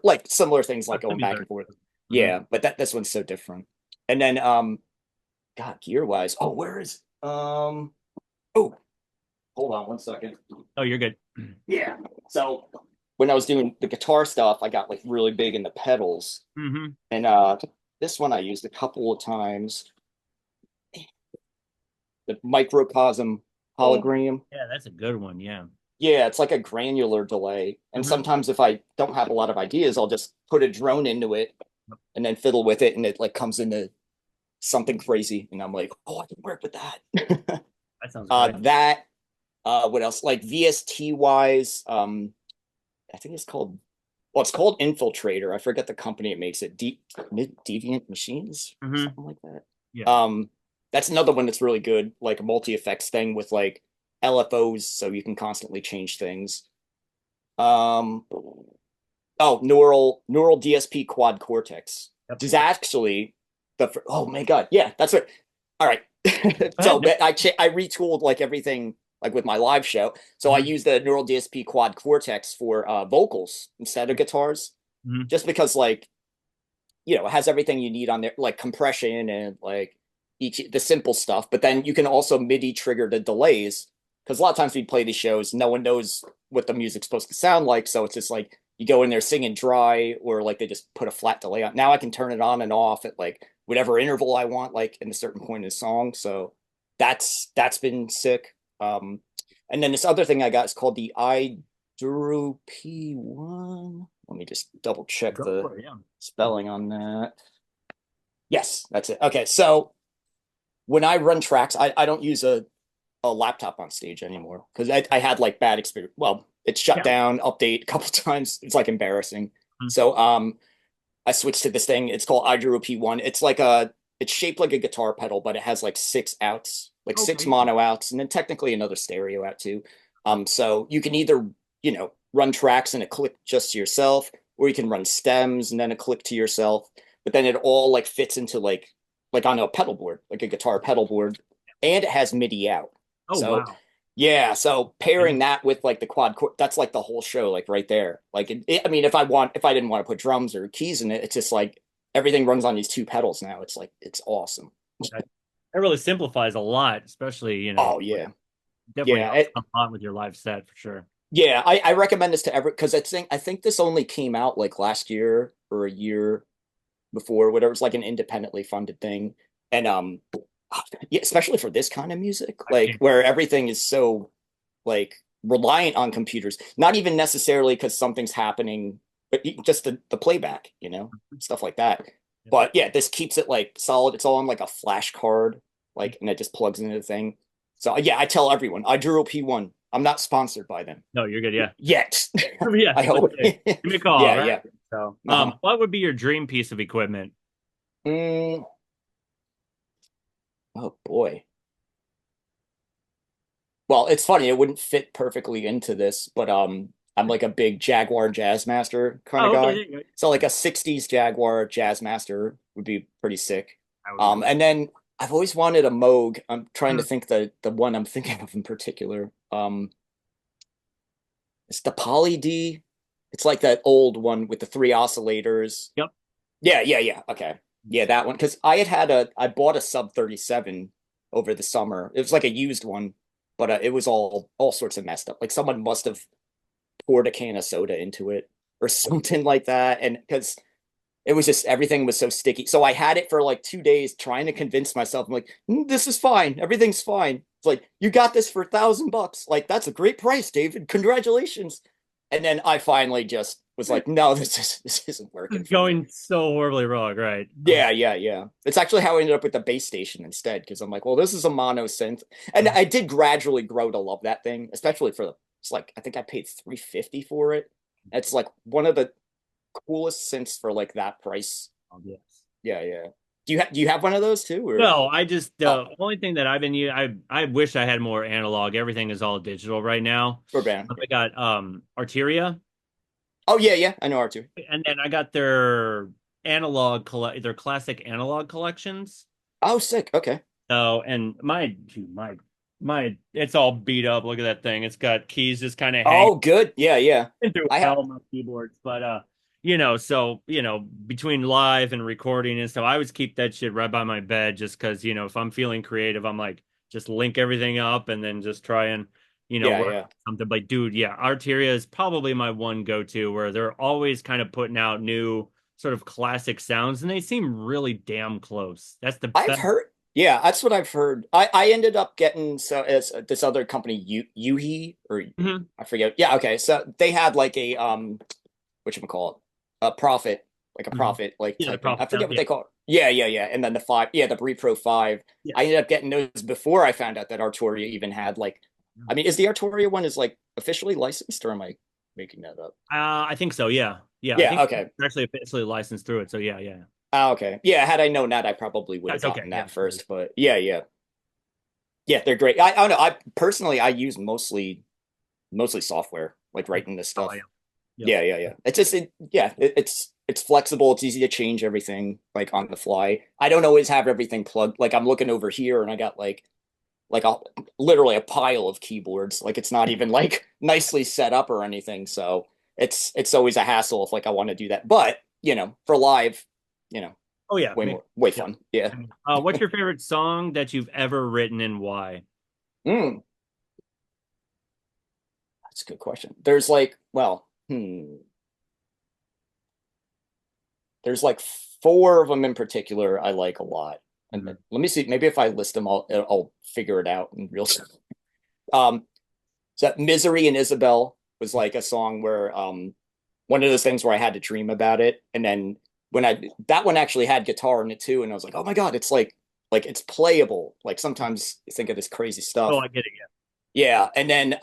like similar things like That's going back similar. and forth. Mhm. Yeah, but this one's so different. And then God, gear wise, oh, where is oh, hold on 1 second. Oh, you're good. Yeah. So when I was doing the guitar stuff, I got like really big in the pedals. Hmm. And this one I used a couple of times. The microcosm Oh, hologram. yeah, that's a good one. Yeah. Yeah, it's like a granular delay. And Hmm. sometimes if I don't have a lot of ideas, I'll just put a drone into it and then fiddle with it and it like comes into something crazy. And I'm like, oh, I can work with that. That sounds great. That what else? Like VST wise, I think it's called well, it's called Infiltrator. I forget the company it makes it. Deviant Machines, Hmm. something like that. Yeah. That's another one that's really good, like a multi-effects thing with like LFOs, so you can constantly change things. Um, oh, neural DSP quad cortex. Yep. This is actually oh my god, yeah, that's it. All right. Go ahead. So No. I retooled like everything like with my live show. So I Hmm. use the neural DSP quad cortex for vocals instead of guitars, Hmm. just because like it has everything you need on there, like compression and like each the simple stuff. But then you can also MIDI trigger the delays because a lot of times we play these shows, no one knows what the music's supposed to sound like, so it's just like you go in there singing dry, or like they just put a flat delay on. Now I can turn it on and off at like whatever interval I want, like in a certain point in the song. So that's been sick. And then this other thing I got is called the iDuru P1. Let me just double check Go the for it. Yeah. spelling on that. Yes, that's it. Okay, so when I run tracks, I don't use a laptop on stage anymore because I had like bad experience. Well, it's shut Yeah. down, update a couple times. It's like embarrassing. Mhm. So I switched to this thing. It's called iDuru P1. It's shaped like a guitar pedal, but it has like six outs, like six Okay. mono outs, and then technically another stereo out too. So you can either, run tracks and a click just to yourself, or you can run stems and then a click to yourself. But then it all like fits into like on a pedal board, like a guitar pedal board, and it has MIDI out. Oh, So wow. yeah, so Yeah. pairing that with like the quad core, that's like the whole show, like right there. Like, I mean, if I didn't want to put drums or keys in it, it's just like everything runs on these two pedals now. It's like it's awesome. That, that really simplifies a lot, especially, Oh yeah, definitely yeah, helps a lot with your live set for sure. yeah. I recommend this to every because I think this only came out like last year or a year before, whatever. It's like an independently funded thing, and yeah, especially for this kind of music, I like can't. where everything is so like reliant on computers, not even necessarily because something's happening, but just the playback, stuff like that. Yeah. But yeah, this keeps it like solid. It's all on like a flash card, like, and it just plugs into the thing. So yeah, I tell everyone I drew a P1. I'm not sponsored by them No, you're good. Yeah. yet. Yeah. I Let's hope. say, give me a call. Yeah, Right. yeah. So, Uh-huh. what would be your dream piece of equipment? Mm, oh boy. Well, it's funny, it wouldn't fit perfectly into this, but I'm like a big Jaguar Jazzmaster kind of Oh, guy. okay. Yeah, So like a 60s Jaguar Jazzmaster would be pretty sick. that would be cool. And then I've always wanted a Moog. I'm trying to Hmm. think the one I'm thinking of in particular. It's the Poly D. It's like that old one with the three oscillators. Yep. Yeah, yeah, yeah. Okay. Yeah, that one. Because I bought a Sub 37 over the summer. It was like a used one, but it was all sorts of messed up. Like someone must have poured a can of soda into it or something like that. And because it was just everything was so sticky. So I had it for like 2 days trying to convince myself. I'm like, this is fine. Everything's fine. It's like, you got this for $1,000. Like, that's a great price, David. Congratulations. And then I finally just was like, no, this isn't This working is for me. going so horribly wrong, right? Yeah, yeah, yeah. It's actually how I ended up with the base station instead, because I'm like, well, this is a mono synth. And I did gradually grow to love that thing, especially it's like I think I paid 350 for it. It's like one of the coolest synths for like that price. Oh, yes. Yeah, yeah. do you have one of those too, or No, I just oh, the only thing that I've been using, I wish I had more analog. Everything is all digital right now. for band? I got Arteria, Oh yeah, yeah, I know R2. and then I got their classic analog collections. Oh, sick. Okay. So, and my it's all beat up. Look at that thing. It's got keys just kind of hanging Oh, good. Yeah, yeah. through I have. hell my keyboards, but so between live and recording and stuff, I always keep that shit right by my bed just because if I'm feeling creative, I'm like just link everything up and then just try and Yeah, work yeah. something. But dude, yeah, Arteria is probably my one go-to where they're always kind of putting out new sort of classic sounds and they seem really damn close. That's the I've best. heard. Yeah, that's what I've heard. I ended up getting so as this other company, Yuhi, or Mhm. I forget. Yeah, okay. So they had like a whatchamacallit, a profit, like a Mhm. profit like Yeah, the type thing. I profit forget sound. what Yeah. they call it. Yeah, yeah, yeah. And then the five, yeah, the Brie Pro 5. Yeah. I ended up getting those before I found out that Arturia even had like, I mean, is the Arturia one is like officially licensed, or am I making that up? I think so. Yeah. Yeah. I Yeah, think it's okay. actually officially licensed through it. So yeah, yeah. Ah, okay. Yeah, had I known that, I probably would have That's okay. gotten Yeah. that first. But yeah, yeah. Yeah, they're great. I don't know. I personally I use mostly software, like writing this Oh stuff. yeah. Yep. Yeah, yeah, yeah. It's just it's flexible. It's easy to change everything like on the fly. I don't always have everything plugged. Like I'm looking over here and I got like a literally a pile of keyboards. Like it's not even like nicely set up or anything. So it's always a hassle if like I want to do that. But for live, you know, Oh yeah. way Yeah. fun. Yeah. What's your favorite song that you've ever written and why? Mm, that's a good question. There's like, well, there's like four of them in particular I like a lot. And Mhm. let me see, maybe if I list them, I'll figure it out in real time. Um, so Misery and Isabel was like a song where one of those things where I had to dream about it. And then when I that one actually had guitar in it too, and I was like, oh my God, it's like it's playable. Like sometimes you think of this crazy Oh, stuff. I get it. Yeah. Yeah. And then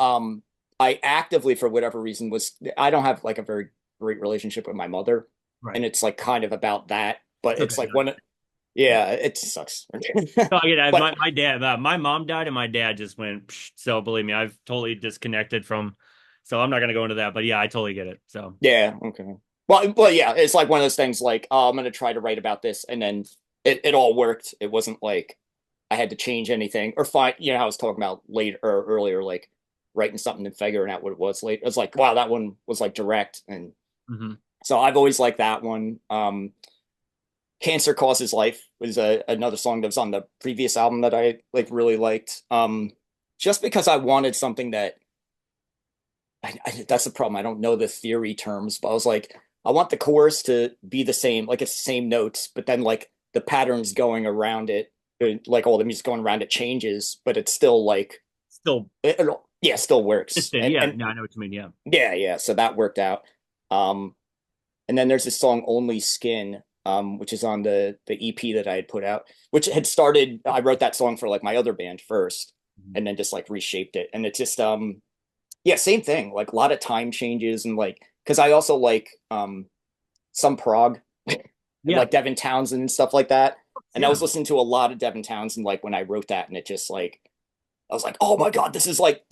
I actively, for whatever reason, I don't have like a very great relationship with my mother. Right. And it's like kind of about that. But It's okay. it's like No, yeah. yeah, it sucks. No, I get it. But My dad, my mom died and my dad just went. Psh, so believe me, I've totally disconnected from. So I'm not going to go into that. But yeah, I totally get it. So yeah, okay. Well, yeah, it's like one of those things like, oh, I'm gonna try to write about this, and then it all worked. It wasn't like I had to change anything or find, how I was talking about later or earlier, like writing something and figuring out what it was late. It was like, wow, that one was like direct. And mhm. so I've always liked that one. Cancer Causes Life was another song that was on the previous album that I like really liked. Just because I wanted something that that's the problem. I don't know the theory terms, but I was like, I want the chorus to be the same, like it's the same notes, but then like the patterns going around it, like all the music going around it changes, but it's still like Still yeah, still works. distant. And Yeah. and No, I know what you mean. Yeah. yeah, yeah, so that worked out. Um, and then there's this song Only Skin, which is on the EP that I had put out, which had started. I wrote that song for like my other band first, Mhm. and then just like reshaped it, and it's just yeah, same thing. Like a lot of time changes and like because I also like some prog and Yeah. like Devin Townsend and stuff like that. And I Yeah. was listening to a lot of Devin Townsend like when I wrote that, and it just like I was like, oh my God, this is like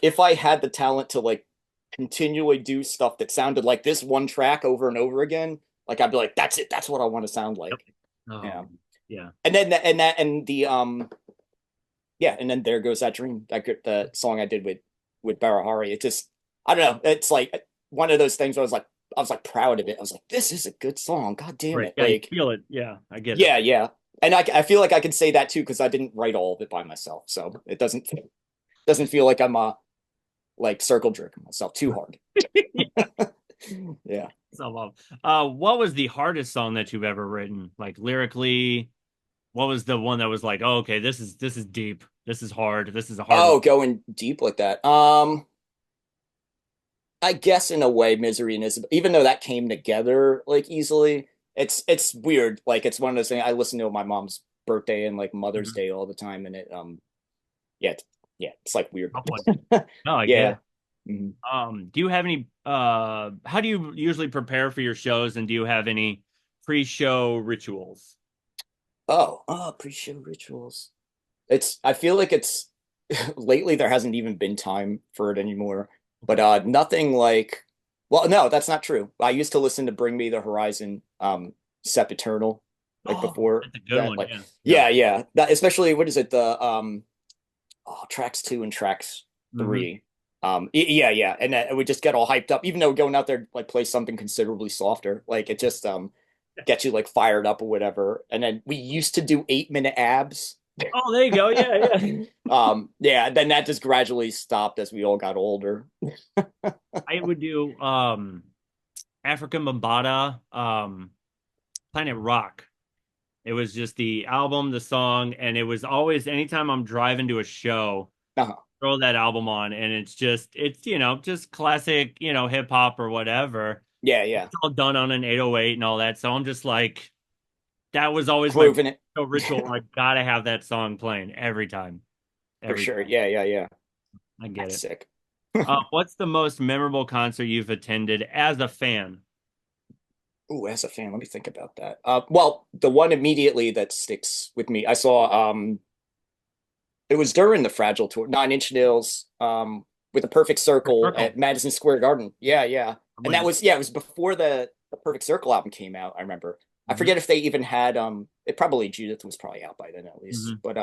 if I had the talent to like continually do stuff that sounded like this one track over and over again, like I'd be like, that's it, that's what I want to sound Yep. like. Oh, Yeah. man. Yeah. And then and the yeah, and then there goes that dream. The song I did with Barahari. It just I don't know. It's like one of those things where I was like proud of it. I was like, this is a good song. God damn Right. it. Yeah. You Like, feel it. Yeah. I get it. yeah, yeah. And I feel like I can say that too because I didn't write all of it by myself. So it doesn't feel like I'm like circle jerking myself too hard. Yeah. So, what was the hardest song that you've ever written? Like lyrically, what was the one that was like, oh, okay, this is deep, this is hard, this is a hard one. Oh, going deep like that. I guess in a way, Misery and Isabel, even though that came together like easily, it's weird. Like it's one of those things I listen to on my mom's birthday and like Mother's Mhm. Day all the time, and it yeah, it's like weird. Tough one. No, I get Yeah. it. Mhm. Do you have any? How do you usually prepare for your shows, and do you have any pre-show rituals? Pre-show rituals. I feel like it's lately there hasn't even been time for it anymore. But Okay. nothing like, well, no, that's not true. I used to listen to Bring Me the Horizon, Sempiternal, like Oh, before that's a good that. one. Like, Yeah. Yeah. yeah, yeah. That especially what is it? The tracks 2 and tracks Hmm. 3. Yeah, yeah. And it would just get all hyped up, even though going out there like play something considerably softer. Like it just get you like fired up or whatever. And then we used to do 8-minute abs. Oh, there you go. Yeah, yeah. Yeah, then that just gradually stopped as we all got older. I would do African Bambaataa, Planet Rock. It was just the album, the song, and it was always anytime I'm driving to a show, Uh-huh. throw that album on, and it's just classic, hip hop or whatever. Yeah, yeah. It's all done on an 808 and all that. So I'm just like, that was always my Grooving it. ritual. I gotta have that song playing every time. For Every sure. time. Yeah, yeah, yeah. I get That's it. sick. What's the most memorable concert you've attended as a fan? Ooh, as a fan, let me think about that. Well, the one immediately that sticks with me, I saw it was during the Fragile tour, 9 Inch Nails, with a Perfect Circle Circle. at Madison Square Garden. Yeah, yeah. I'm And with that you. was, yeah, it was before the Perfect Circle album came out, I remember. I Hmm. forget if they even had it probably Judith was probably out by then at least. Hmm. But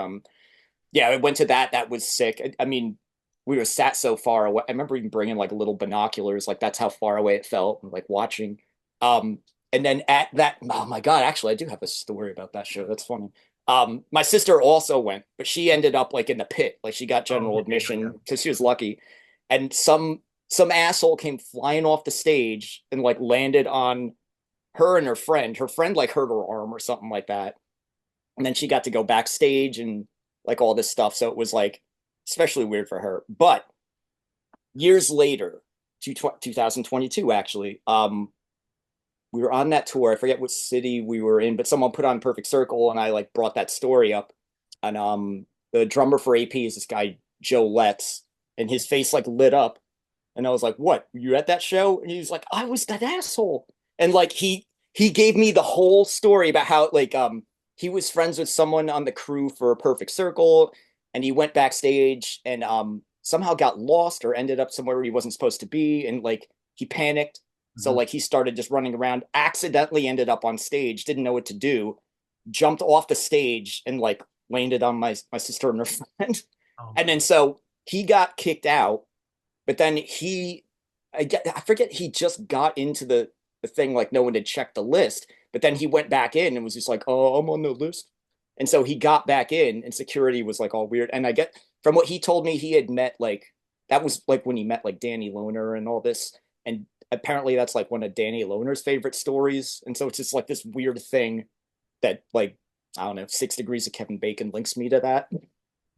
yeah, I went to that. That was sick. I mean, we were sat so far away. I remember even bringing like little binoculars, like that's how far away it felt, and like watching. Um, and then at that, oh my God, actually, I do have a story about that show. That's funny. My sister also went, but she ended up like in the pit. Like she got Oh, general yeah, yeah, yeah. admission because she was lucky. And some asshole came flying off the stage and like landed on her and her friend. Her friend like hurt her arm or something like that. And then she got to go backstage and like all this stuff. So it was like especially weird for her. But years later, 2022 actually, we were on that tour. I forget what city we were in, but someone put on Perfect Circle, and I like brought that story up. And the drummer for AP is this guy Joe Letts, and his face like lit up, and I was like, "What? You at that show?" And he was like, "I was that asshole." And like he gave me the whole story about how like he was friends with someone on the crew for Perfect Circle, and he went backstage and somehow got lost or ended up somewhere he wasn't supposed to be, and like he panicked. So Hmm. like he started just running around, accidentally ended up on stage, didn't know what to do, jumped off the stage and like landed on my sister and her friend. Oh And then God. so he got kicked out, but then I forget he just got into the thing like no one had checked the list, but then he went back in and was just like, "Oh, I'm on the list." And so he got back in and security was like all weird. And I get from what he told me, he had met like that was like when he met like Danny Lohner and all this. And apparently that's like one of Danny Lohner's favorite stories. And so it's just like this weird thing that like I don't know, 6 Degrees of Kevin Bacon links me to that.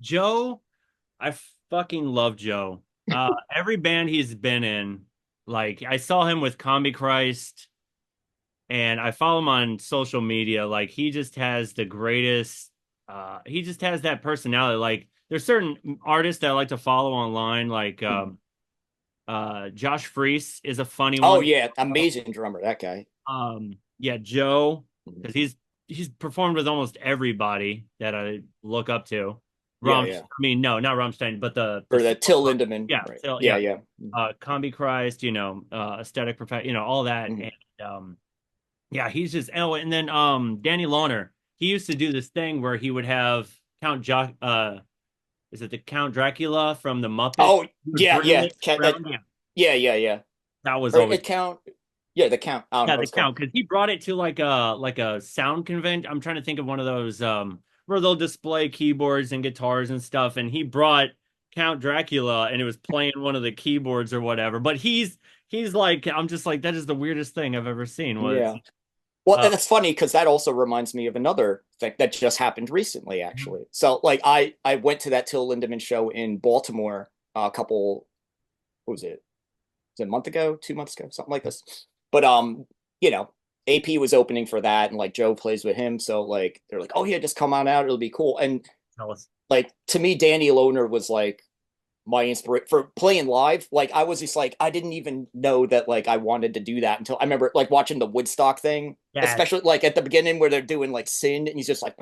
Joe, I fucking love Joe. Every band he's been in, like I saw him with Combi Christ, and I follow him on social media. Like he just has the greatest. He just has that personality. Like there's certain artists that I like to follow online, like Josh Freese is a funny Oh one. yeah, amazing drummer, that guy. Yeah, Joe, because he's performed with almost everybody that I look up to. Yeah, Rom, I yeah. mean, no, not Rammstein, but the Or the Seal, Till Lindemann, yeah, right? Seal, Yeah, yeah, yeah. Combi Christ, Aesthetic Perfect, all that, Mhm. and yeah, he's just and then Danny Lohner, he used to do this thing where he would have is it the Count Dracula from the Muppets? Oh He would yeah, bring yeah. it around, yeah, Yeah, yeah, yeah. that was Or always. it count. Yeah, the count. I don't know Yeah, what the it's called. count because he brought it to like a sound convention. I'm trying to think of one of those where they'll display keyboards and guitars and stuff, and he brought Count Dracula and it was playing one of the keyboards or whatever. But he's like I'm just like that is the weirdest thing I've ever seen was Yeah. Well, uh and it's funny because that also reminds me of another thing that just happened recently, actually. So, like, I went to that Till Lindemann show in Baltimore a couple. What was it? Was it a month ago, 2 months ago, something like this. But you know, AP was opening for that, and like Joe plays with him, so like they're like, "Oh yeah, just come on out, it'll be cool." And tell us. like to me, Danny Lohner was like my inspiration for playing live. Like I was just like I didn't even know that like I wanted to do that until I remember like watching the Woodstock thing, Yeah. especially like at the beginning where they're doing like Sin and he's just like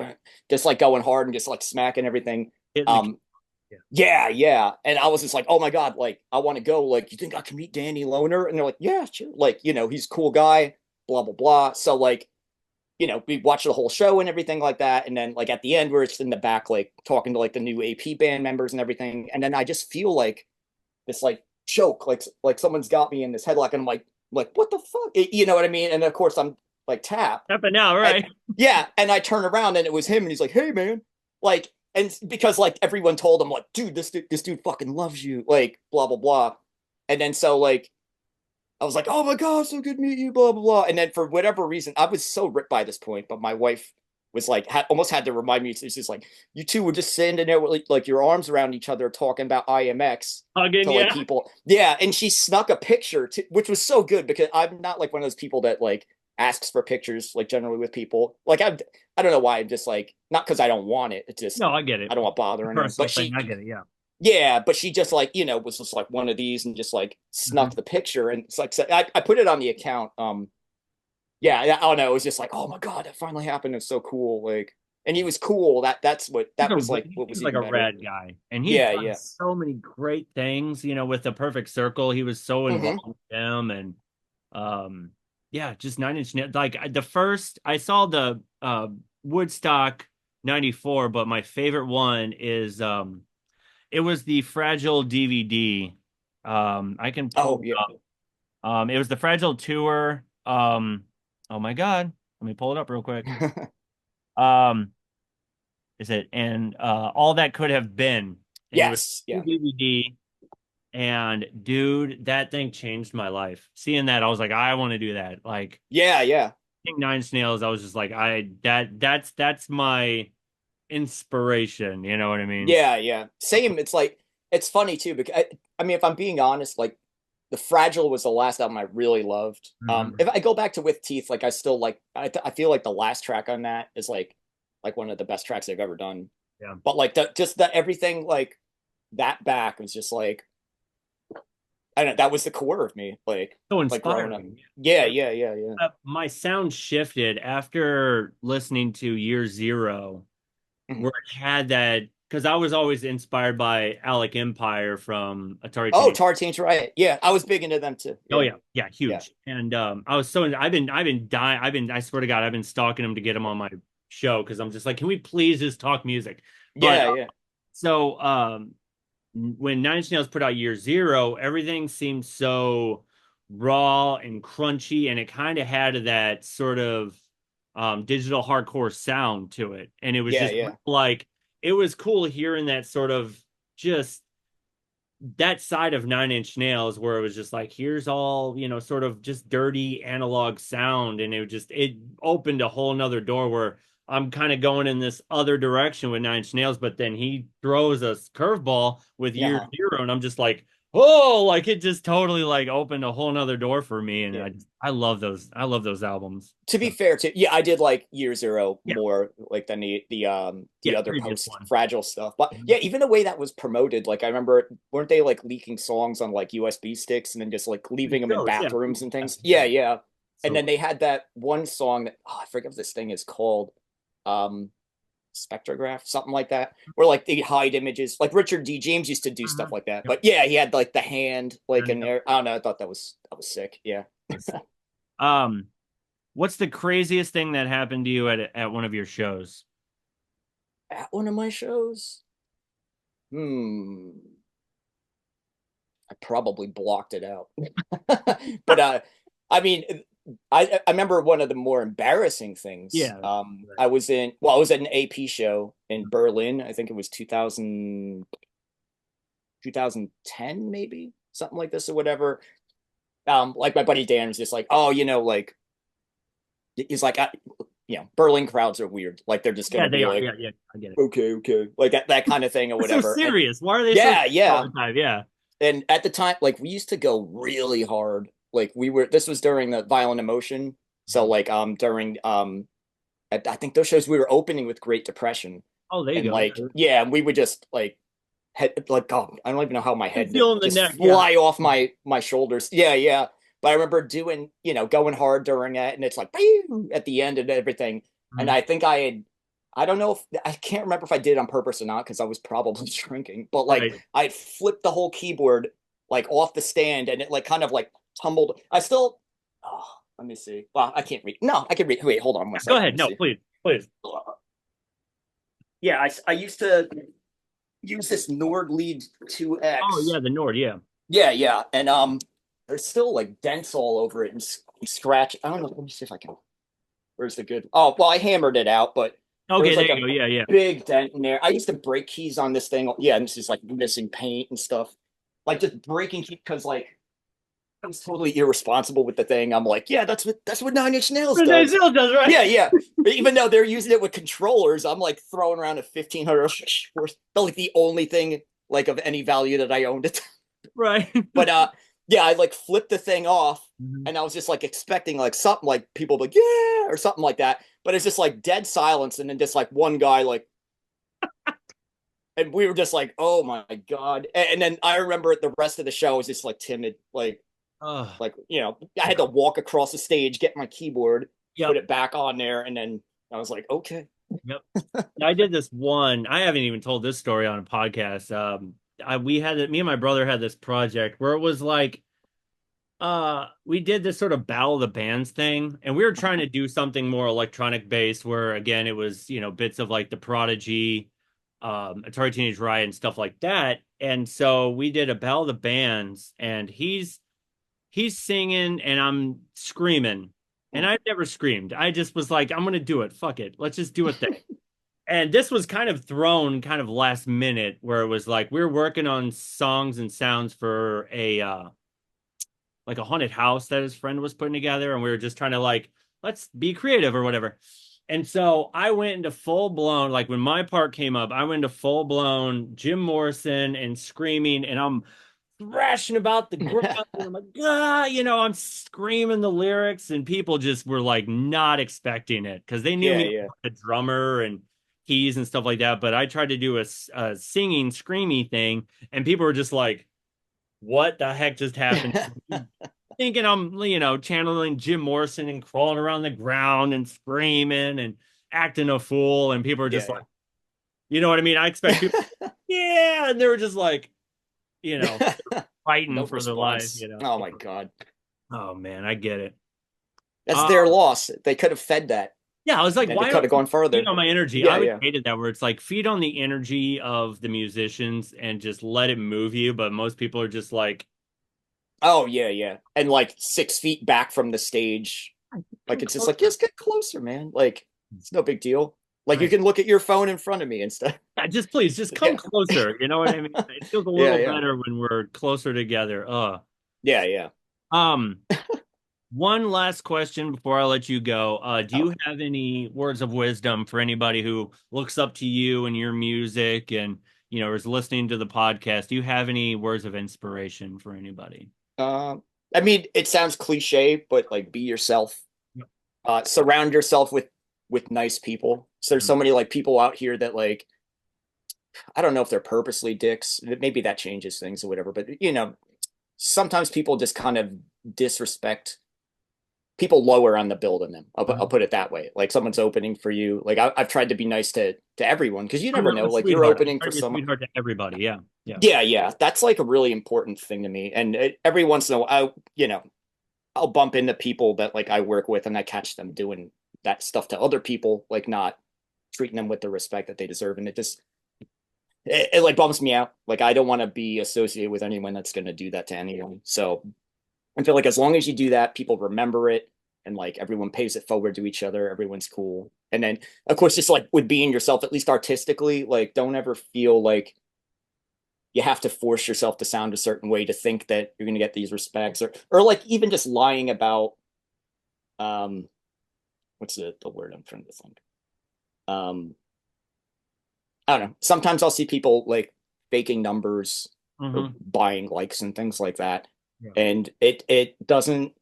going hard and just like smacking everything. Hitting the Um yeah. yeah, yeah. And I was just like, oh my God, like I want to go. Like, you think I can meet Danny Lohner? And they're like, yeah, sure. Like, he's a cool guy, blah, blah, blah. So like, we watched the whole show and everything like that. And then like at the end, we're just in the back, like talking to like the new AP band members and everything. And then I just feel like this like choke, like someone's got me in this headlock, and I'm like what the fuck? You know what I mean? And of course I'm like tap. Stepping out, And right? yeah, and I turn around and it was him and he's like, hey man. Like, and because like everyone told him, like, dude, this dude fucking loves you, like blah blah blah. And then so like I was like, oh my God, so good to meet you, blah, blah, blah. And then for whatever reason, I was so ripped by this point, but my wife was like, almost had to remind me. It's just like, you two were just sitting in there with like your arms around each other talking about IMX Hugging, to like yeah. people. Yeah. And she snuck a picture, which was so good because I'm not like one of those people that like asks for pictures, like generally with people. Like, I don't know why. I'm just like, not because I don't want it. It's just, No, I get it. I don't want to bother anyone. Personal But thing. I get it. Yeah. yeah, but she just like, was just like one of these and just like Mhm. snuck the picture. And it's like, so I put it on the account. Yeah, I don't know. It was just like, oh my God, that finally happened. It's so cool. Like, and he was cool. That was like, what He was was like even a better. rad guy, and he's Yeah, done yeah. so many great things. With the Perfect Circle, he was so Hmm. involved with them, and um, yeah, just Nine Inch Nails. Like the first, I saw the Woodstock '94, but my favorite one is it was the Fragile DVD. I can pull Oh, it yeah. up. It was the Fragile tour. Oh my God, let me pull it up real quick. Um, is it and all that could have been, and it was Yes. Yeah. DVD. And dude, that thing changed my life. Seeing that, I was like, I want to do that. Like, Yeah, yeah. seeing Nine Inch Nails, I was just like, that's my inspiration. You know what I mean? Yeah, yeah. Same. It's like, it's funny too, because I mean, if I'm being honest, like, The Fragile was the last album I really loved. Mhm. If I go back to With Teeth, like I still like I feel like the last track on that is like one of the best tracks they've ever done. Yeah, But like the everything like that back was just like I don't know, that was the core of me, so like growing up. inspiring. Yeah, yeah, yeah, yeah. My sound shifted after listening to Year Zero, Mhm. where it had that because I was always inspired by Alec Empire from Atari Oh, 20. Tar Teens Riot. Yeah, I was big into them too. Oh Yeah, yeah, yeah, yeah, huge. And I was so I've been dying. I swear to God, I've been stalking him to get him on my show because I'm just like, can we please just talk music? But yeah, yeah, so when Nine Inch Nails put out Year Zero, everything seemed so raw and crunchy, and it kind of had that sort of digital hardcore sound to it, and it was yeah, just yeah, like it was cool hearing that sort of just that side of Nine Inch Nails where it was just like here's all sort of just dirty analog sound, and it opened a whole nother door where I'm kind of going in this other direction with Nine Inch Nails, but then he throws a curveball with Year yeah. Zero, and I'm just like, oh, like it just totally like opened a whole nother door for me, and Yeah. I love those albums. To be So fair to yeah, I did like Year Zero yeah, more like than the yeah, other previous post one. Fragile stuff. But Mhm. yeah, even the way that was promoted, like I remember, weren't they like leaking songs on like USB sticks and then just like leaving them in Shows, yeah, bathrooms and yeah, things? yeah. Yeah, yeah. And So then cool. they had that one song that I forget what this thing is called, um, Spectrograph, something like that, where like they hide images. Like Richard D. James used to do stuff Mhm. like that. Yep. But yeah, he had like the hand like And, in there. I don't know. I thought that was sick. Yeah. um, what's the craziest thing that happened to you at one of your shows? At one of my shows. Hmm. I probably blocked it out. But I mean, I remember one of the more embarrassing things. Yeah. I was at an AP show in Berlin. I think it was 2010 maybe, something like this or whatever. Like my buddy Dan was just like, oh, like he's like, Berlin crowds are weird. Like they're just Yeah, gonna they be are. like, Yeah, yeah, I get it. okay, okay, like that kind of thing or They're so whatever. And serious. Why are they so serious yeah, all yeah. the time? Yeah. And at the time, like we used to go really hard. Like this was during the Violent Emotion. So Mhm. like during I think those shows we were opening with Great Depression. Oh, there you And go. like, yeah, we would just like head, like, oh, I don't even know how my I'm head did feeling the just neck. Yeah. fly off my shoulders. Yeah, yeah. But I remember doing, going hard during it, and it's like at the end and everything. And Mhm. I think I don't know if I can't remember if I did it on purpose or not because I was probably drinking. But like Right. I flipped the whole keyboard like off the stand, and it like kind of like tumbled. I still, oh, let me see. Well, I can't read. No, I can read. Wait, hold on one Go second. Let ahead. me No, see. please, please. Yeah, I used to use this Nord Lead Oh 2X. yeah, the Nord. Yeah. Yeah, yeah, and there's still like dents all over it and scratch. I don't know. Let me see if I can. Where's the good? Oh, well, I hammered it out, but there Okay, was there like you a go. Yeah, yeah. big dent in there. I used to break keys on this thing. Yeah, and this is like missing paint and stuff. Like just breaking keys because like I was totally irresponsible with the thing. I'm like, yeah, that's what Nine Inch Nails Renee does. still does, right? Yeah, yeah. But even though they're using it with controllers, I'm like throwing around a 1500 felt like the only thing like of any value that I owned it. Right. But yeah, I like flipped the thing off Mhm. and I was just like expecting like something like people like, yeah, or something like that. But it's just like dead silence, and then just like one guy like, and we were just like, oh my God. And then I remember the rest of the show was just like timid, Oh, like I had to walk across the stage, get my keyboard, put yep, it back on there, and then I was like, okay. yep. I did this one. I haven't even told this story on a podcast. We had it. Me and my brother had this project where it was like, we did this sort of battle of the bands thing, and we were trying to do something more electronic based, where again it was bits of like the Prodigy, Atari Teenage Riot, and stuff like that. And so we did a battle of the bands, and he's singing and I'm screaming. And I've never screamed. I just was like, I'm gonna do it. Fuck it. Let's just do a thing. And this was kind of thrown kind of last minute where it was like we were working on songs and sounds for a like a haunted house that his friend was putting together, and we were just trying to like, let's be creative or whatever. And so I went into full blown, like when my part came up, I went into full blown Jim Morrison and screaming, and I'm thrashing about the ground. And I'm like, ah, I'm screaming the lyrics, and people just were like not expecting it because they knew Yeah, me yeah. as a drummer and keys and stuff like that. But I tried to do a singing, screamy thing, and people were just like, what the heck just happened? Thinking I'm, channeling Jim Morrison and crawling around the ground and screaming and acting a fool. And people are just Yeah, like, you know what I mean? I expect people, yeah. And they were just like, you know, yeah. fighting No for their life, response. Oh my God. Oh man, I get it. That's Uh, their loss. They could have fed that yeah, I was like, and they why could don't have you gone feed further. on my energy? I Yeah, always yeah. hated that where it's like feed on the energy of the musicians and just let it move you. But most people are just like, Oh, yeah, yeah. And like 6 feet back from the stage. come Like it's just like, closer. just get closer, man. Like it's no big deal. Like you Right. can look at your phone in front of me and stuff. Yeah, just please, just come Yeah. closer. You know what I mean? It feels a Yeah, little yeah. better when we're closer together. Yeah, yeah. Um, one last question before I let you go. Do Oh, you have any words of wisdom for anybody who looks up to you and your music and, is listening to the podcast? Do you have any words of inspiration for anybody? um, I mean, it sounds cliche, but like be yourself. Yep. Surround yourself with nice people. So there's so many like people out here that like I don't know if they're purposely dicks. Maybe that changes things or whatever. But sometimes people just kind of disrespect people lower on the bill than them. I'll Mhm. put it that way. Like someone's opening for you. Like I've tried to be nice to everyone because you I'm never know. a Like you're sweetheart. I opening try for to be a someone. sweetheart to everybody. Yeah. Yeah. Yeah, yeah. That's like a really important thing to me. And every once in a while, I'll bump into people that like I work with and I catch them doing that stuff to other people, like not treating them with the respect that they deserve. And it like bums me out. Like I don't want to be associated with anyone that's going to do that to anyone. So I feel like as long as you do that, people remember it and like everyone pays it forward to each other. Everyone's cool. And then of course, just like with being yourself, at least artistically, like don't ever feel like you have to force yourself to sound a certain way to think that you're going to get these respects or like even just lying about, um, what's the word I'm trying to think? Um, I don't know. Sometimes I'll see people like faking numbers or Hmm. buying likes and things like that. Yeah. And it doesn't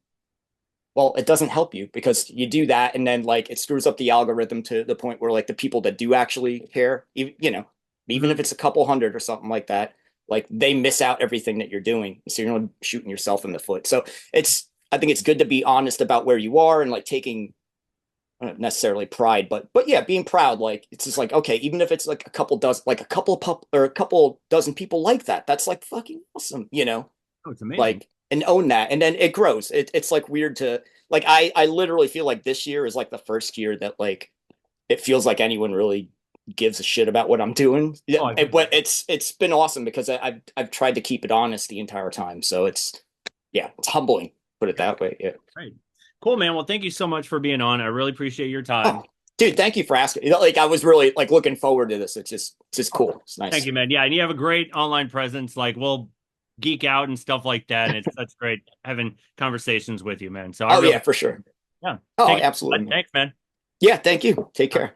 well, it doesn't help you because you do that and then like it screws up the algorithm to the point where like the people that do actually care, even Mhm. if it's a couple hundred or something like that, like they miss out everything that you're doing. So you're shooting yourself in the foot. So I think it's good to be honest about where you are and like taking not necessarily pride, but yeah, being proud. Like it's just like, okay, even if it's like a couple dozen, like a couple or a couple dozen people like that, that's like fucking awesome, Oh, it's amazing. like and own that. And then it grows. It's like weird to like, I literally feel like this year is like the first year that like it feels like anyone really gives a shit about what I'm doing. Yeah, Oh, I bet. it's been awesome because I've tried to keep it honest the entire time. So it's humbling, put it that way. Yeah. Right. Cool, man. Well, thank you so much for being on. I really appreciate your time. Oh, dude, thank you for asking. Like I was really like looking forward to this. It's just cool. It's Thank nice. you, man. Yeah, and you have a great online presence. Like we'll geek out and stuff like that. And it's such great having conversations with you, man. So I Oh really, yeah, for sure. yeah. Oh, Take it. absolutely. Thanks, man. Yeah, thank you. Take care.